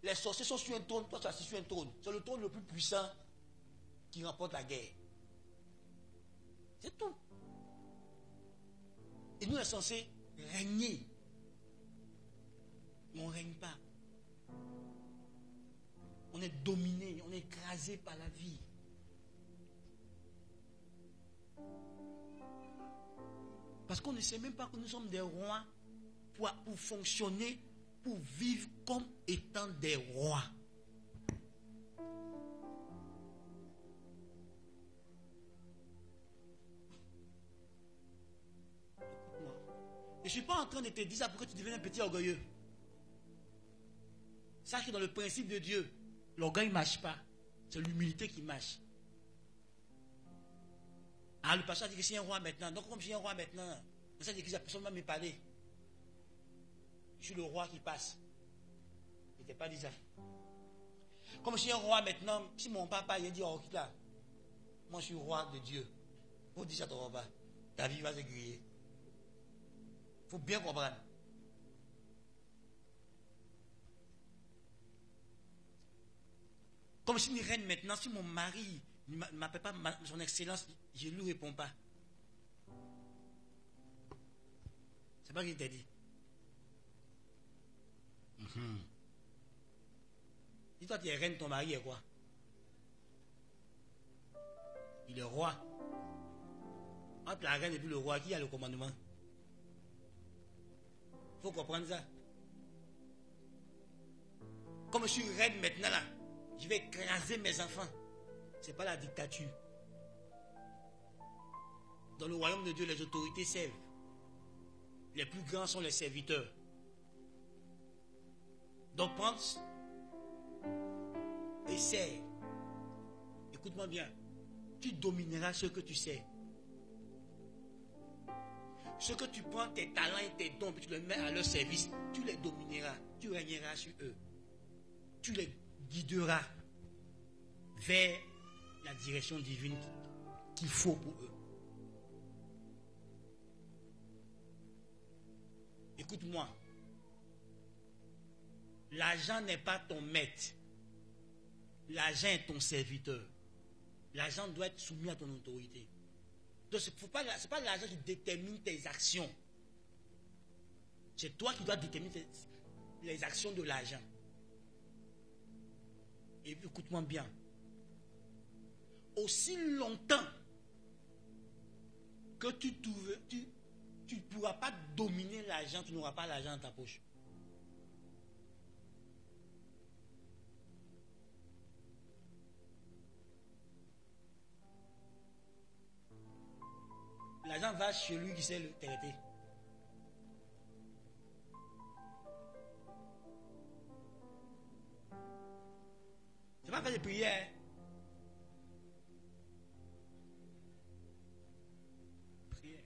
Les sorciers sont sur un trône, toi tu es assis sur un trône. C'est le trône le plus puissant qui remporte la guerre. C'est tout. Et nous, on est censés régner. Mais on ne règne pas. On est dominé, on est écrasé par la vie. Parce qu'on ne sait même pas que nous sommes des rois pour fonctionner, pour vivre comme étant des rois. Je ne suis pas en train de te dire ça pour que tu deviennes un petit orgueilleux. Sache que dans le principe de Dieu, l'orgueil ne marche pas. C'est l'humilité qui marche. Ah, le pasteur dit que c'est un roi maintenant. Donc, comme je suis un roi maintenant, dans cette église, personne ne va me parler. Je suis le roi qui passe. Je ne t'ai pas dit ça. Comme je suis un roi maintenant, si mon papa il dit, oh, quitte là, moi je suis roi de Dieu. Faut dire ça à ton papa. Ta vie va se griller. Il faut bien comprendre. Comme je suis une reine maintenant, si mon mari ne m'appelle pas son excellence, je ne lui réponds pas. C'est pas ce qu'il t'a dit. Dis-toi, tu es reine, ton mari est quoi? Il est roi. Entre la reine et puis le roi, qui a le commandement? Il faut comprendre ça. Comme je suis reine maintenant là, je vais écraser mes enfants. Ce n'est pas la dictature. Dans le royaume de Dieu, les autorités servent. Les plus grands sont les serviteurs. Donc pense et sers. Écoute-moi bien. Tu domineras ce que tu sais. Ce que tu prends, tes talents et tes dons, puis tu les mets à leur service, tu les domineras. Tu régneras sur eux. Tu les guideras vers la direction divine qu'il faut pour eux. Écoute-moi. L'argent n'est pas ton maître. L'argent est ton serviteur. L'argent doit être soumis à ton autorité. Donc, ce n'est pas l'argent qui détermine tes actions. C'est toi qui dois déterminer les actions de l'argent. Et puis, écoute-moi bien. Aussi longtemps que tu ne pourras pas dominer l'argent, tu n'auras pas l'argent dans ta poche. L'argent va chez lui qui sait le traiter. C'est pas faire des prières. Prière.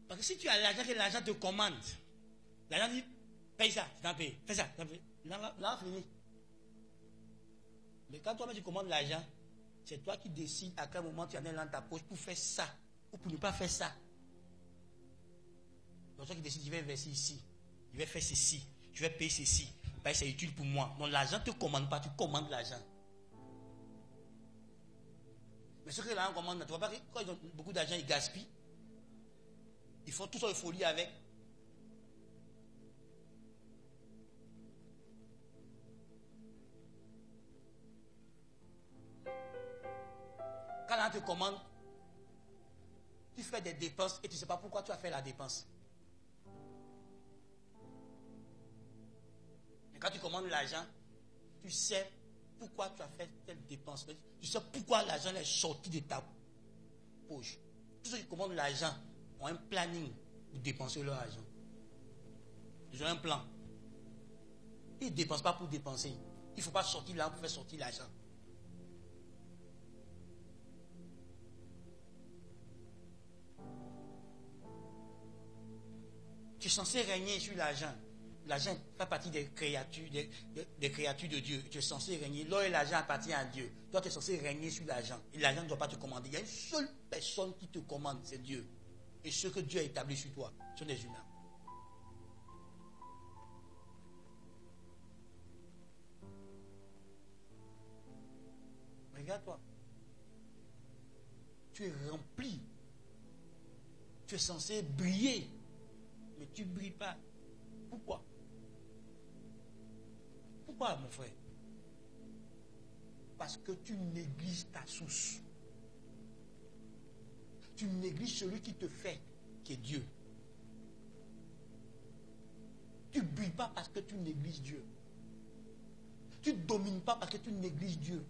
Parce que si tu as l'argent que l'argent te commande, l'argent dit, paye ça, tu t'en payes, fais ça, tu t'en payes. Là, fini. Mais quand toi-même tu commandes l'argent, c'est toi qui décides à quel moment tu en es dans ta poche pour faire ça ou pour ne pas faire ça. Donc toi qui décides, je vais investir ici, je vais faire ceci, je vais payer ceci, parce que c'est utile pour moi. Donc l'argent ne te commande pas, tu commandes l'argent. Mais ce que l'argent commande, tu vois pas que quand ils ont beaucoup d'argent, ils gaspillent. Ils font tout ça de folie avec. Quand l'argent te commande, tu fais des dépenses et tu ne sais pas pourquoi tu as fait la dépense. Mais quand tu commandes l'argent, tu sais pourquoi tu as fait telle dépense. Tu sais pourquoi l'argent est sorti de ta poche. Tous ceux qui commandent l'argent ont un planning pour dépenser leur argent. Ils ont un plan. Ils ne dépensent pas pour dépenser. Il ne faut pas sortir là pour faire sortir l'argent. Tu es censé régner sur l'argent. L'argent fait partie des créatures, des créatures de Dieu. Tu es censé régner. L'or et l'argent appartiennent à Dieu. Toi, tu es censé régner sur l'argent. Et l'argent ne doit pas te commander. Il y a une seule personne qui te commande, c'est Dieu. Et ce que Dieu a établi sur toi, ce sont des humains. Regarde-toi. Tu es rempli. Tu es censé briller. Mais tu ne brilles pas. Pourquoi? Pourquoi, mon frère? Parce que tu négliges ta source. Tu négliges celui qui te fait, qui est Dieu. Tu ne brilles pas parce que tu négliges Dieu. Tu ne domines pas parce que tu négliges Dieu.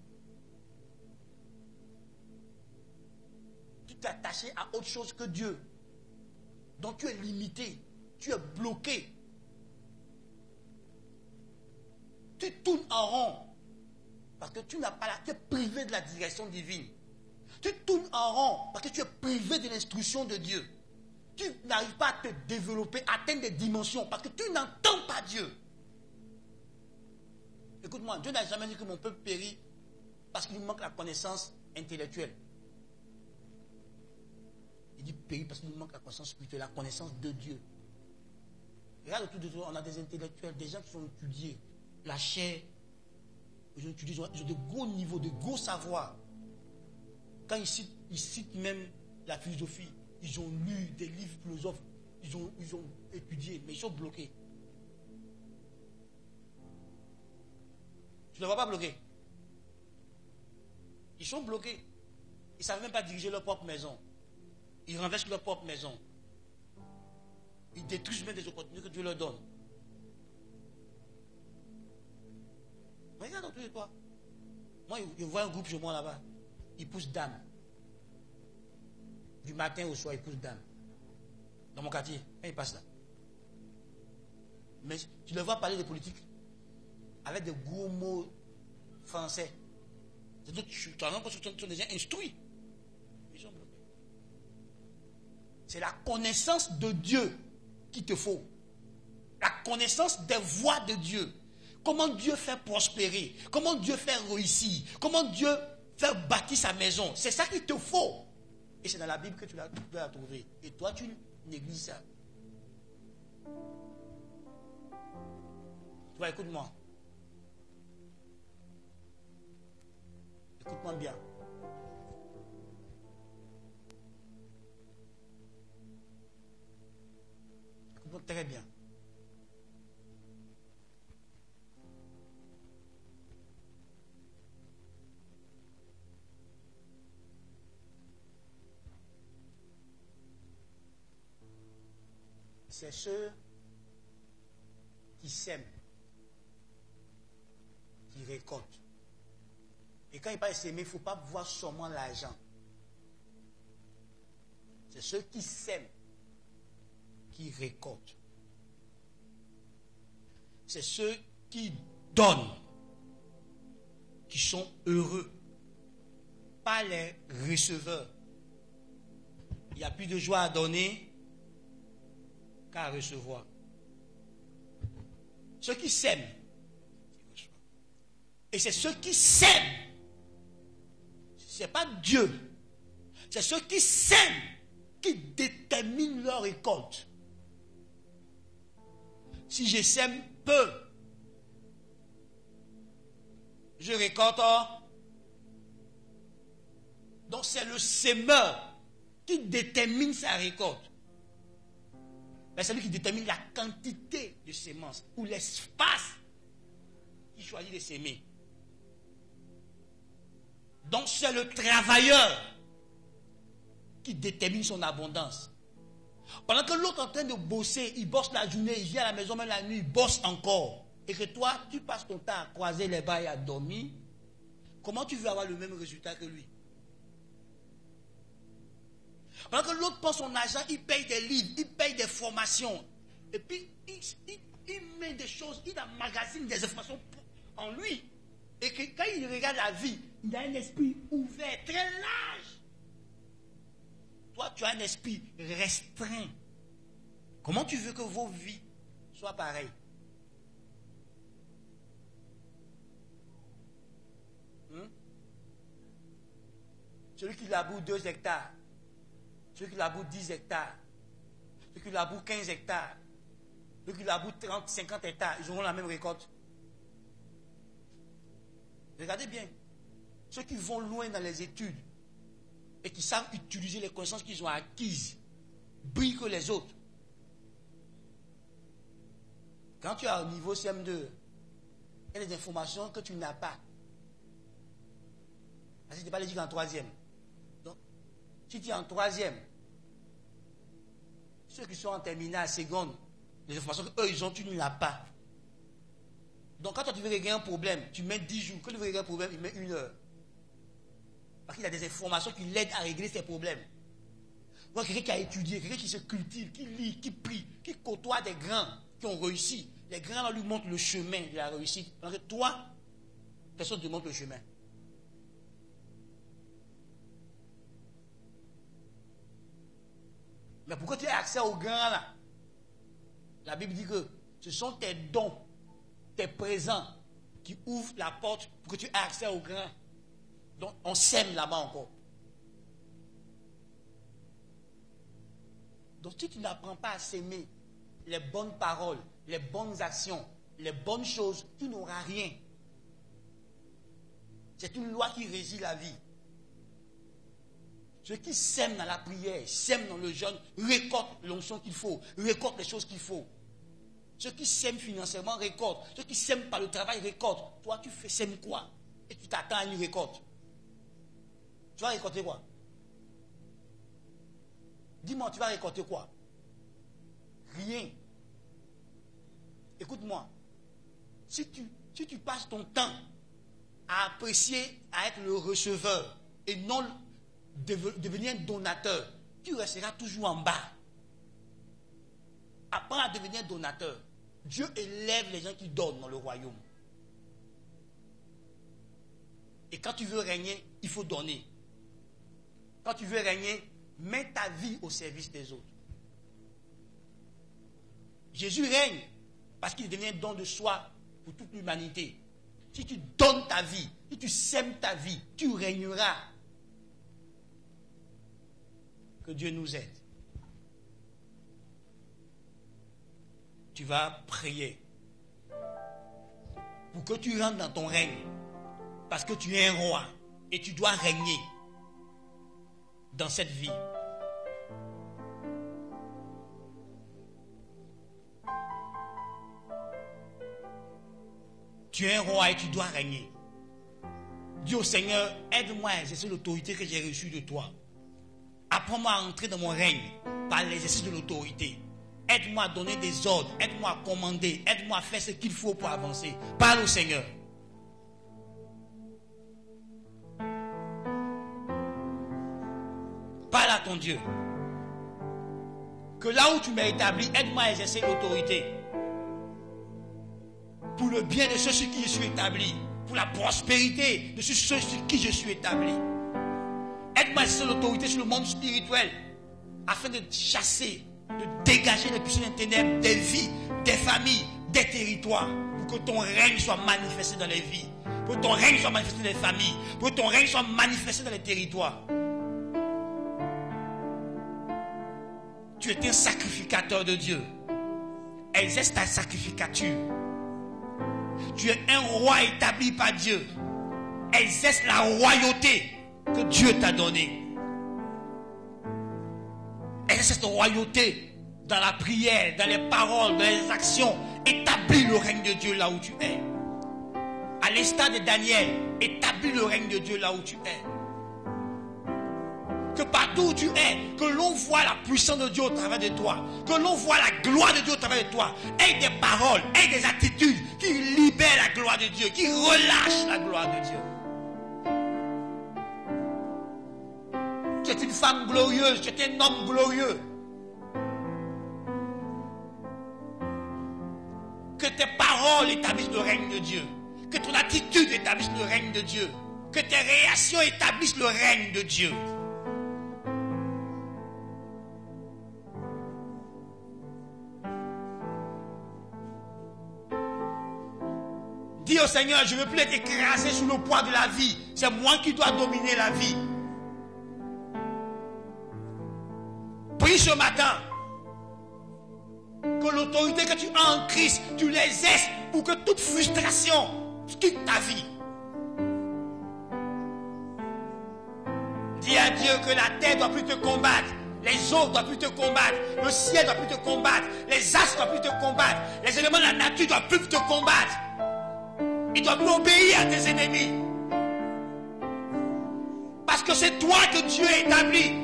Tu t'es attaché à autre chose que Dieu. Donc tu es limité. Tu es bloqué. Tu tournes en rond. Parce que tu n'as pas tu es privé de la direction divine. Tu tournes en rond parce que tu es privé de l'instruction de Dieu. Tu n'arrives pas à te développer, à atteindre des dimensions parce que tu n'entends pas Dieu. Écoute-moi, Dieu n'a jamais dit que mon peuple périt parce qu'il lui manque la connaissance intellectuelle. Il dit périt parce qu'il lui manque la connaissance spirituelle, la connaissance de Dieu. Regarde autour de toi, on a des intellectuels, des gens qui sont étudiés, la chair, ils ont étudié, ils ont de gros niveaux, de gros savoirs. Quand ils citent même la philosophie, ils ont lu des livres philosophes, ils ont étudié, mais ils sont bloqués. Tu ne les vois pas bloqués. Ils sont bloqués. Ils ne savent même pas diriger leur propre maison. Ils renversent leur propre maison. Ils détruisent même des opportunités que Dieu leur donne. Regarde autour de toi. Moi, je vois un groupe chez moi là-bas. Ils poussent dames. Du matin au soir, ils poussent dames. Dans mon quartier, quand ils passent là. Mais tu les vois parler de politique avec des gros mots français. Tu as l'impression que tu sont déjà instruits. Ils sont bloqués. C'est la connaissance de Dieu qu'il te faut. La connaissance des voies de Dieu. Comment Dieu fait prospérer. Comment Dieu fait réussir. Comment Dieu fait bâtir sa maison. C'est ça qu'il te faut. Et c'est dans la Bible que tu dois trouver. Et toi, tu négliges ça. Tu vois, écoute-moi. Écoute-moi bien. Écoute-moi très bien. C'est ceux qui sèment, qui récoltent. Et quand il parle de s'aimer, il ne faut pas voir seulement l'argent. C'est ceux qui sèment, qui récoltent. C'est ceux qui donnent, qui sont heureux. Pas les receveurs. Il n'y a plus de joie à donner qu'à recevoir. Ceux qui sèment. Et c'est ceux qui sèment. Ce n'est pas Dieu. C'est ceux qui sèment qui déterminent leur récolte. Si je sème peu, je récolte. Donc c'est le sémeur qui détermine sa récolte. Mais c'est lui qui détermine la quantité de semences ou l'espace qu'il choisit de s'aimer. Donc c'est le travailleur qui détermine son abondance. Pendant que l'autre est en train de bosser, il bosse la journée, il vient à la maison, même la nuit, il bosse encore. Et que toi, tu passes ton temps à croiser les bras et à dormir. Comment tu veux avoir le même résultat que lui? Pendant que l'autre prend son argent, il paye des livres, il paye des formations. Et puis, il met des choses, il emmagasine des informations en lui. Et que quand il regarde la vie, il a un esprit ouvert, très large. Toi, tu as un esprit restreint. Comment tu veux que vos vies soient pareilles? Celui qui laboure 2 hectares, celui qui laboure 10 hectares, celui qui laboure 15 hectares, celui qui laboure 30, 50 hectares, ils auront la même récolte. Regardez bien. Ceux qui vont loin dans les études et qui savent utiliser les connaissances qu'ils ont acquises brillent que les autres. Quand tu es au niveau CM2, il y a des informations que tu n'as pas. Parce que tu n'es pas éligible en 3e. Donc, si tu es en 3e, ceux qui sont en terminale, seconde, les informations qu'eux ils ont, tu ne l'as pas. Donc quand toi tu veux régler un problème, tu mets 10 jours. Quand tu veux régler un problème, il met 1 heure. Parce qu'il y a des informations qui l'aident à régler ces problèmes. Voilà quelqu'un qui a étudié, quelqu'un qui se cultive, qui lit, qui prie, qui côtoie des grands qui ont réussi. Les grands là lui montrent le chemin de la réussite. Alors que toi, personne ne te montre le chemin. Mais pourquoi tu as accès aux grands là? La Bible dit que ce sont tes dons, tes présents qui ouvrent la porte pour que tu aies accès aux grands. Donc on sème là-bas encore. Donc si tu n'apprends pas à s'aimer les bonnes paroles, les bonnes actions, les bonnes choses, tu n'auras rien. C'est une loi qui régit la vie. Ceux qui sèment dans la prière, sèment dans le jeûne, récoltent l'onction qu'il faut, récoltent les choses qu'il faut. Ceux qui sèment financièrement récoltent. Ceux qui sèment par le travail récoltent. Toi, tu sèmes quoi? Et tu t'attends à une récolte. Tu vas récolter quoi? Dis-moi, tu vas récolter quoi? Rien. Écoute-moi. Si tu passes ton temps à apprécier, à être le receveur et non devenir un donateur, tu resteras toujours en bas. Apprends à devenir donateur. Dieu élève les gens qui donnent dans le royaume. Et quand tu veux régner, il faut donner. Quand tu veux régner, mets ta vie au service des autres. Jésus règne parce qu'il devient un don de soi pour toute l'humanité. Si tu donnes ta vie, si tu sèmes ta vie, tu régneras. Que Dieu nous aide. Tu vas prier pour que tu rentres dans ton règne. Parce que tu es un roi et tu dois régner dans cette vie. Tu es un roi et tu dois régner. Dis au Seigneur, aide-moi à exercer l'autorité que j'ai reçue de toi. Apprends-moi à entrer dans mon règne par l'exercice de l'autorité. Aide-moi à donner des ordres, aide-moi à commander, aide-moi à faire ce qu'il faut pour avancer. Parle au Seigneur. Parle à ton Dieu. Que là où tu m'as établi, aide-moi à exercer l'autorité. Pour le bien de ceux sur qui je suis établi. Pour la prospérité de ceux sur qui je suis établi. Aide-moi à exercer l'autorité sur le monde spirituel. Afin de chasser, de dégager les puissances des ténèbres des vies, des familles, des territoires. Pour que ton règne soit manifesté dans les vies. Pour que ton règne soit manifesté dans les familles. Pour que ton règne soit manifesté dans les territoires. Tu es un sacrificateur de Dieu. Exerce ta sacrificature. Tu es un roi établi par Dieu. Exerce la royauté que Dieu t'a donnée. Exerce cette royauté dans la prière, dans les paroles, dans les actions. Établis le règne de Dieu là où tu es. À l'instar de Daniel, établis le règne de Dieu là où tu es. Que partout où tu es, que l'on voit la puissance de Dieu au travers de toi, que l'on voit la gloire de Dieu au travers de toi, et des paroles, et des attitudes qui libèrent la gloire de Dieu, qui relâchent la gloire de Dieu. Tu es une femme glorieuse, tu es un homme glorieux. Que tes paroles établissent le règne de Dieu, que ton attitude établisse le règne de Dieu, que tes réactions établissent le règne de Dieu. Dis au Seigneur, je ne veux plus être écrasé sous le poids de la vie. C'est moi qui dois dominer la vie. Prie ce matin. Que l'autorité que tu as en Christ, tu l'exerces pour que toute frustration quitte ta vie. Dis à Dieu que la terre ne doit plus te combattre. Les eaux ne doivent plus te combattre. Le ciel ne doit plus te combattre. Les astres ne doivent plus te combattre. Les éléments de la nature ne doivent plus te combattre. Ils doivent obéir à tes ennemis. Parce que c'est toi que Dieu a établi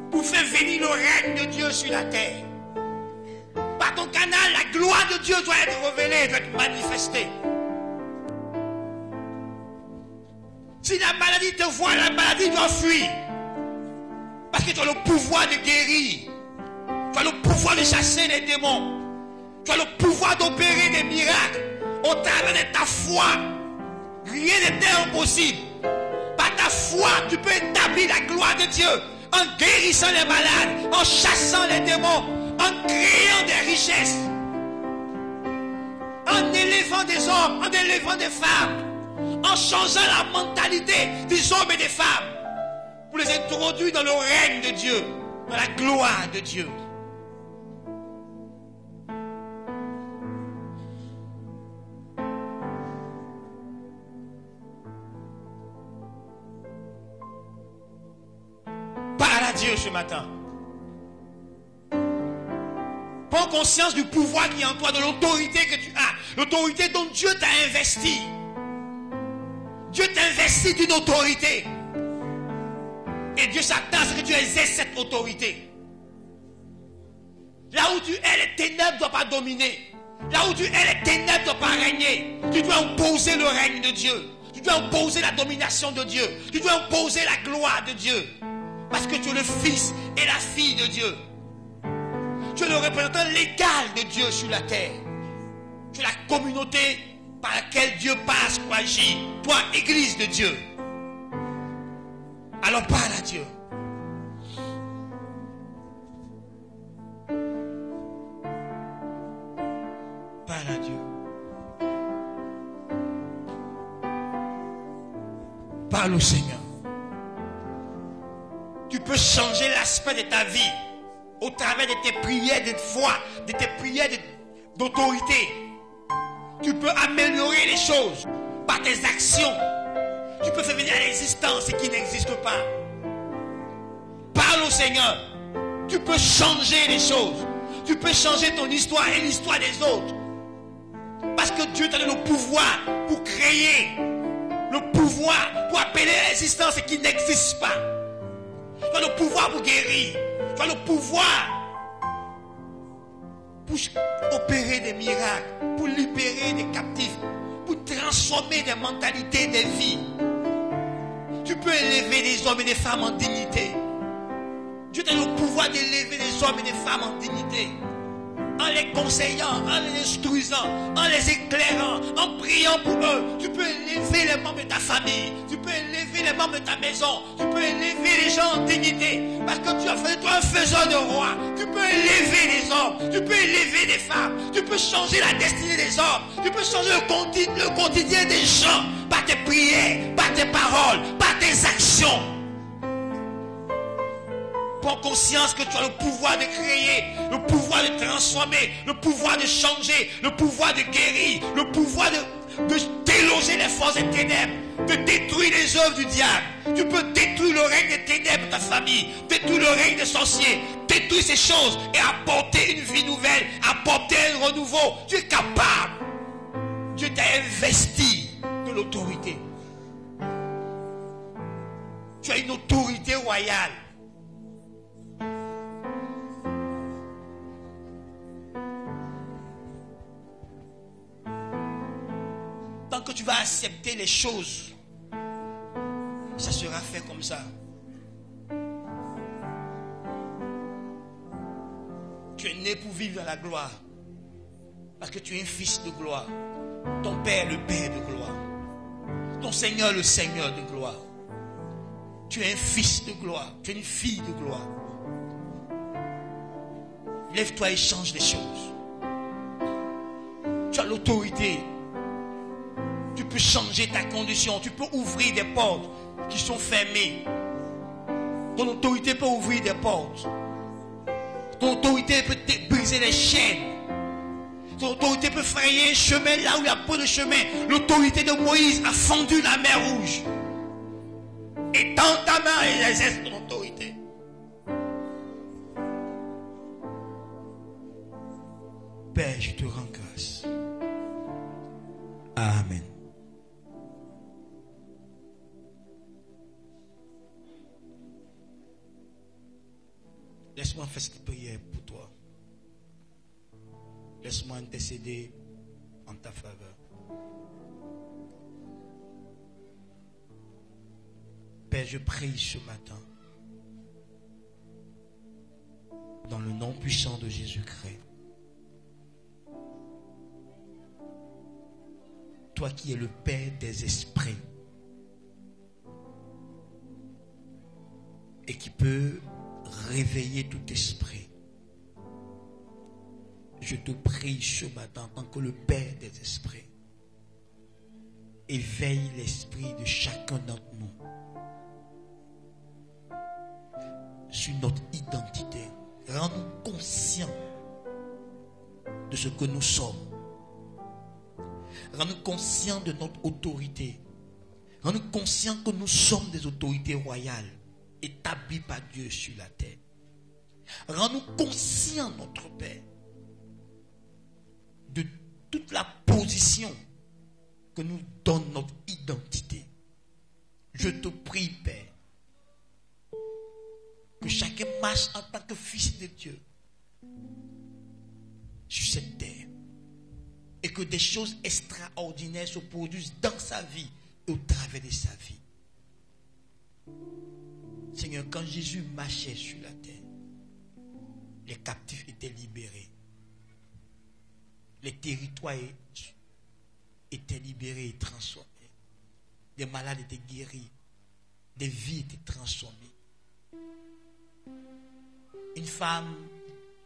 pour faire venir le règne de Dieu sur la terre. Par ton canal, la gloire de Dieu doit être révélée, doit être manifestée. Si la maladie te voit, la maladie doit fuir. Parce que tu as le pouvoir de guérir. Tu as le pouvoir de chasser les démons. Tu as le pouvoir d'opérer des miracles. Au travers de ta foi, rien n'était impossible. Par ta foi, tu peux établir la gloire de Dieu en guérissant les malades, en chassant les démons, en créant des richesses, en élevant des hommes, en élevant des femmes, en changeant la mentalité des hommes et des femmes pour les introduire dans le règne de Dieu, dans la gloire de Dieu. Dieu ce matin. Prends conscience du pouvoir qui est en toi, de l'autorité que tu as, l'autorité dont Dieu t'a investi. Dieu t'a investi d'une autorité. Et Dieu s'attend à ce que tu exerces cette autorité. Là où tu es, les ténèbres ne doivent pas dominer. Là où tu es, les ténèbres ne doivent pas régner. Tu dois imposer le règne de Dieu. Tu dois imposer la domination de Dieu. Tu dois imposer la gloire de Dieu. Parce que tu es le fils et la fille de Dieu. Tu es le représentant légal de Dieu sur la terre. Tu es la communauté par laquelle Dieu passe pour agir. Toi, église de Dieu. Alors parle à Dieu. Parle à Dieu. Parle au Seigneur. Tu peux changer l'aspect de ta vie au travers de tes prières de foi, de tes prières d'autorité. Tu peux améliorer les choses par tes actions. Tu peux faire venir à l'existence ce qui n'existe pas. Parle au Seigneur. Tu peux changer les choses. Tu peux changer ton histoire et l'histoire des autres. Parce que Dieu t'a donné le pouvoir pour créer, le pouvoir pour appeler à l'existence ce qui n'existe pas. Tu as le pouvoir pour guérir. Tu as le pouvoir pour opérer des miracles, pour libérer des captifs, pour transformer des mentalités, des vies. Tu peux élever des hommes et des femmes en dignité. Dieu a le pouvoir d'élever des hommes et des femmes en dignité. En les conseillant, en les instruisant, en les éclairant, en priant pour eux. Tu peux élever les membres de ta famille. Tu peux élever les membres de ta maison. Tu peux élever les gens en dignité. Parce que tu as fait de toi un faiseur de roi. Tu peux élever les hommes. Tu peux élever des femmes. Tu peux changer la destinée des hommes. Tu peux changer le quotidien des gens. Par tes prières, par tes paroles, par tes actions. Prends conscience que tu as le pouvoir de créer, le pouvoir de transformer, le pouvoir de changer, le pouvoir de guérir, le pouvoir de déloger les forces des ténèbres, de détruire les œuvres du diable. Tu peux détruire le règne des ténèbres de ta famille, détruire le règne des sorciers, détruire ces choses et apporter une vie nouvelle, apporter un renouveau. Tu es capable. Dieu t'a investi de l'autorité. Tu as une autorité royale. Tant que tu vas accepter les choses, ça sera fait comme ça. Tu es né pour vivre dans la gloire. Parce que tu es un fils de gloire. Ton Père, le Père de gloire. Ton Seigneur, le Seigneur de gloire. Tu es un fils de gloire. Tu es une fille de gloire. Lève-toi et change les choses. Tu as l'autorité. Tu peux changer ta condition. Tu peux ouvrir des portes qui sont fermées. Ton autorité peut ouvrir des portes. Ton autorité peut briser les chaînes. Ton autorité peut frayer un chemin là où il n'y a pas de chemin. L'autorité de Moïse a fendu la mer Rouge. Et dans ta main, elle exerce ton autorité. Père, je te rends grâce. Amen. Laisse-moi faire cette prière pour toi. Laisse-moi intercéder en ta faveur. Père, je prie ce matin nom puissant de Jésus-Christ. Toi qui es le Père des esprits et qui peut réveiller tout esprit, je te prie ce matin en tant que le Père des esprits, éveille l'esprit de chacun d'entre nous sur notre identité. Rends-nous conscients de ce que nous sommes. Rends-nous conscients de notre autorité. Rends-nous conscients que nous sommes des autorités royales établies par Dieu sur la terre. Rends-nous conscients, notre Père, de toute la position que nous donne notre identité. Je te prie, Père, que chacun marche en tant que fils de Dieu sur cette terre et que des choses extraordinaires se produisent dans sa vie et au travers de sa vie. Seigneur, quand Jésus marchait sur la terre, les captifs étaient libérés. Les territoires étaient libérés et transformés. Des malades étaient guéris. Des vies étaient transformées. Une femme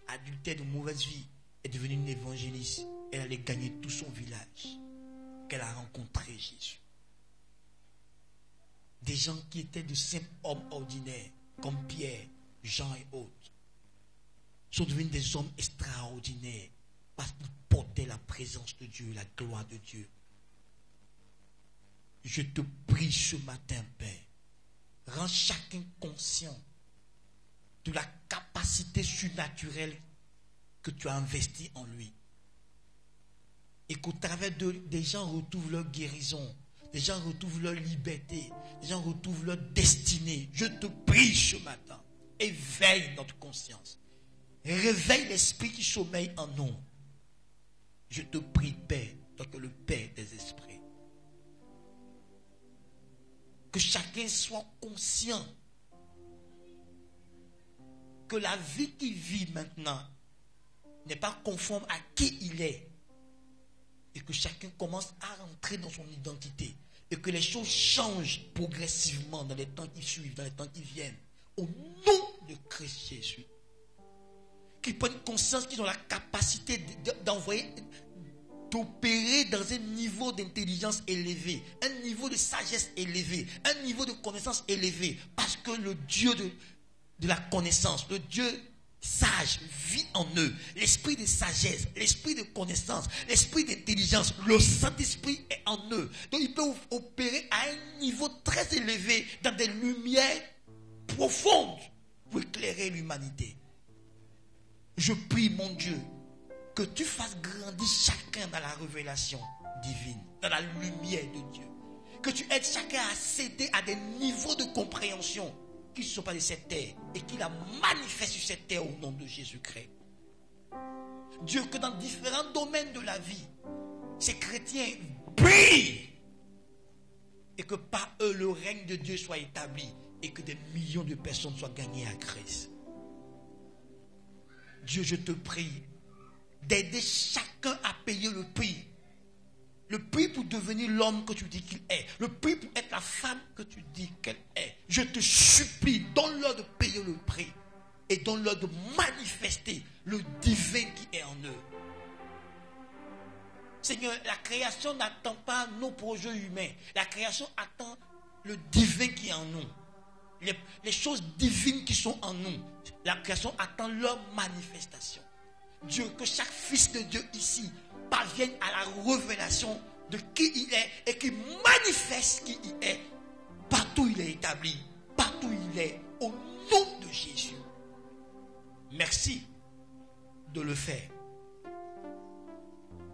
adultère de mauvaise vie est devenue une évangéliste. Elle allait gagner tout son village qu'elle a rencontré Jésus. Des gens qui étaient de simples hommes ordinaires, comme Pierre, Jean et autres, sont devenus des hommes extraordinaires parce qu'ils portaient la présence de Dieu, la gloire de Dieu. Je te prie ce matin, Père, rends chacun conscient de la capacité surnaturelle que tu as investie en lui. Et qu'au travers des gens retrouvent leur guérison, des gens retrouvent leur liberté, des gens retrouvent leur destinée. Je te prie ce matin, éveille notre conscience. Réveille l'esprit qui sommeille en nous. Je te prie, Père, toi que le Père des esprits. Que chacun soit conscient que la vie qu'il vit maintenant n'est pas conforme à qui il est. Et que chacun commence à rentrer dans son identité. Et que les choses changent progressivement dans les temps qui suivent, dans les temps qui viennent. Au nom de Christ Jésus. Qu'ils prennent conscience qu'ils ont la capacité d'opérer dans un niveau d'intelligence élevé, un niveau de sagesse élevé, un niveau de connaissance élevé. Parce que le Dieu de la connaissance, le Dieu sage vit en eux. L'esprit de sagesse, l'esprit de connaissance, l'esprit d'intelligence, le Saint-Esprit est en eux. Donc ils peuvent opérer à un niveau très élevé dans des lumières profondes pour éclairer l'humanité. Je prie, mon Dieu, que tu fasses grandir chacun dans la révélation divine, dans la lumière de Dieu. Que tu aides chacun à accéder à des niveaux de compréhension qui ne sont pas de cette terre et qui la manifestent sur cette terre au nom de Jésus-Christ. Dieu, que dans différents domaines de la vie, ces chrétiens brillent et que par eux le règne de Dieu soit établi et que des millions de personnes soient gagnées à Christ. Dieu, je te prie d'aider chacun à payer le prix. Le prix pour devenir l'homme que tu dis qu'il est. Le prix pour être la femme que tu dis qu'elle est. Je te supplie, donne-leur de payer le prix. Et donne-leur de manifester le divin qui est en eux. Seigneur, la création n'attend pas nos projets humains. La création attend le divin qui est en nous. Les choses divines qui sont en nous. La création attend leur manifestation. Dieu, que chaque fils de Dieu ici parvienne à la révélation de qui il est et qu'il manifeste qui il est partout où il est établi, partout où il est, au nom de Jésus. Merci de le faire.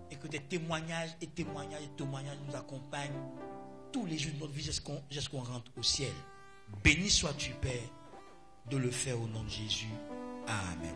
Et que des témoignages nous accompagnent tous les jours de notre vie jusqu'à qu'on rentre au ciel. Béni sois-tu, Père, de le faire au nom de Jésus. Amen.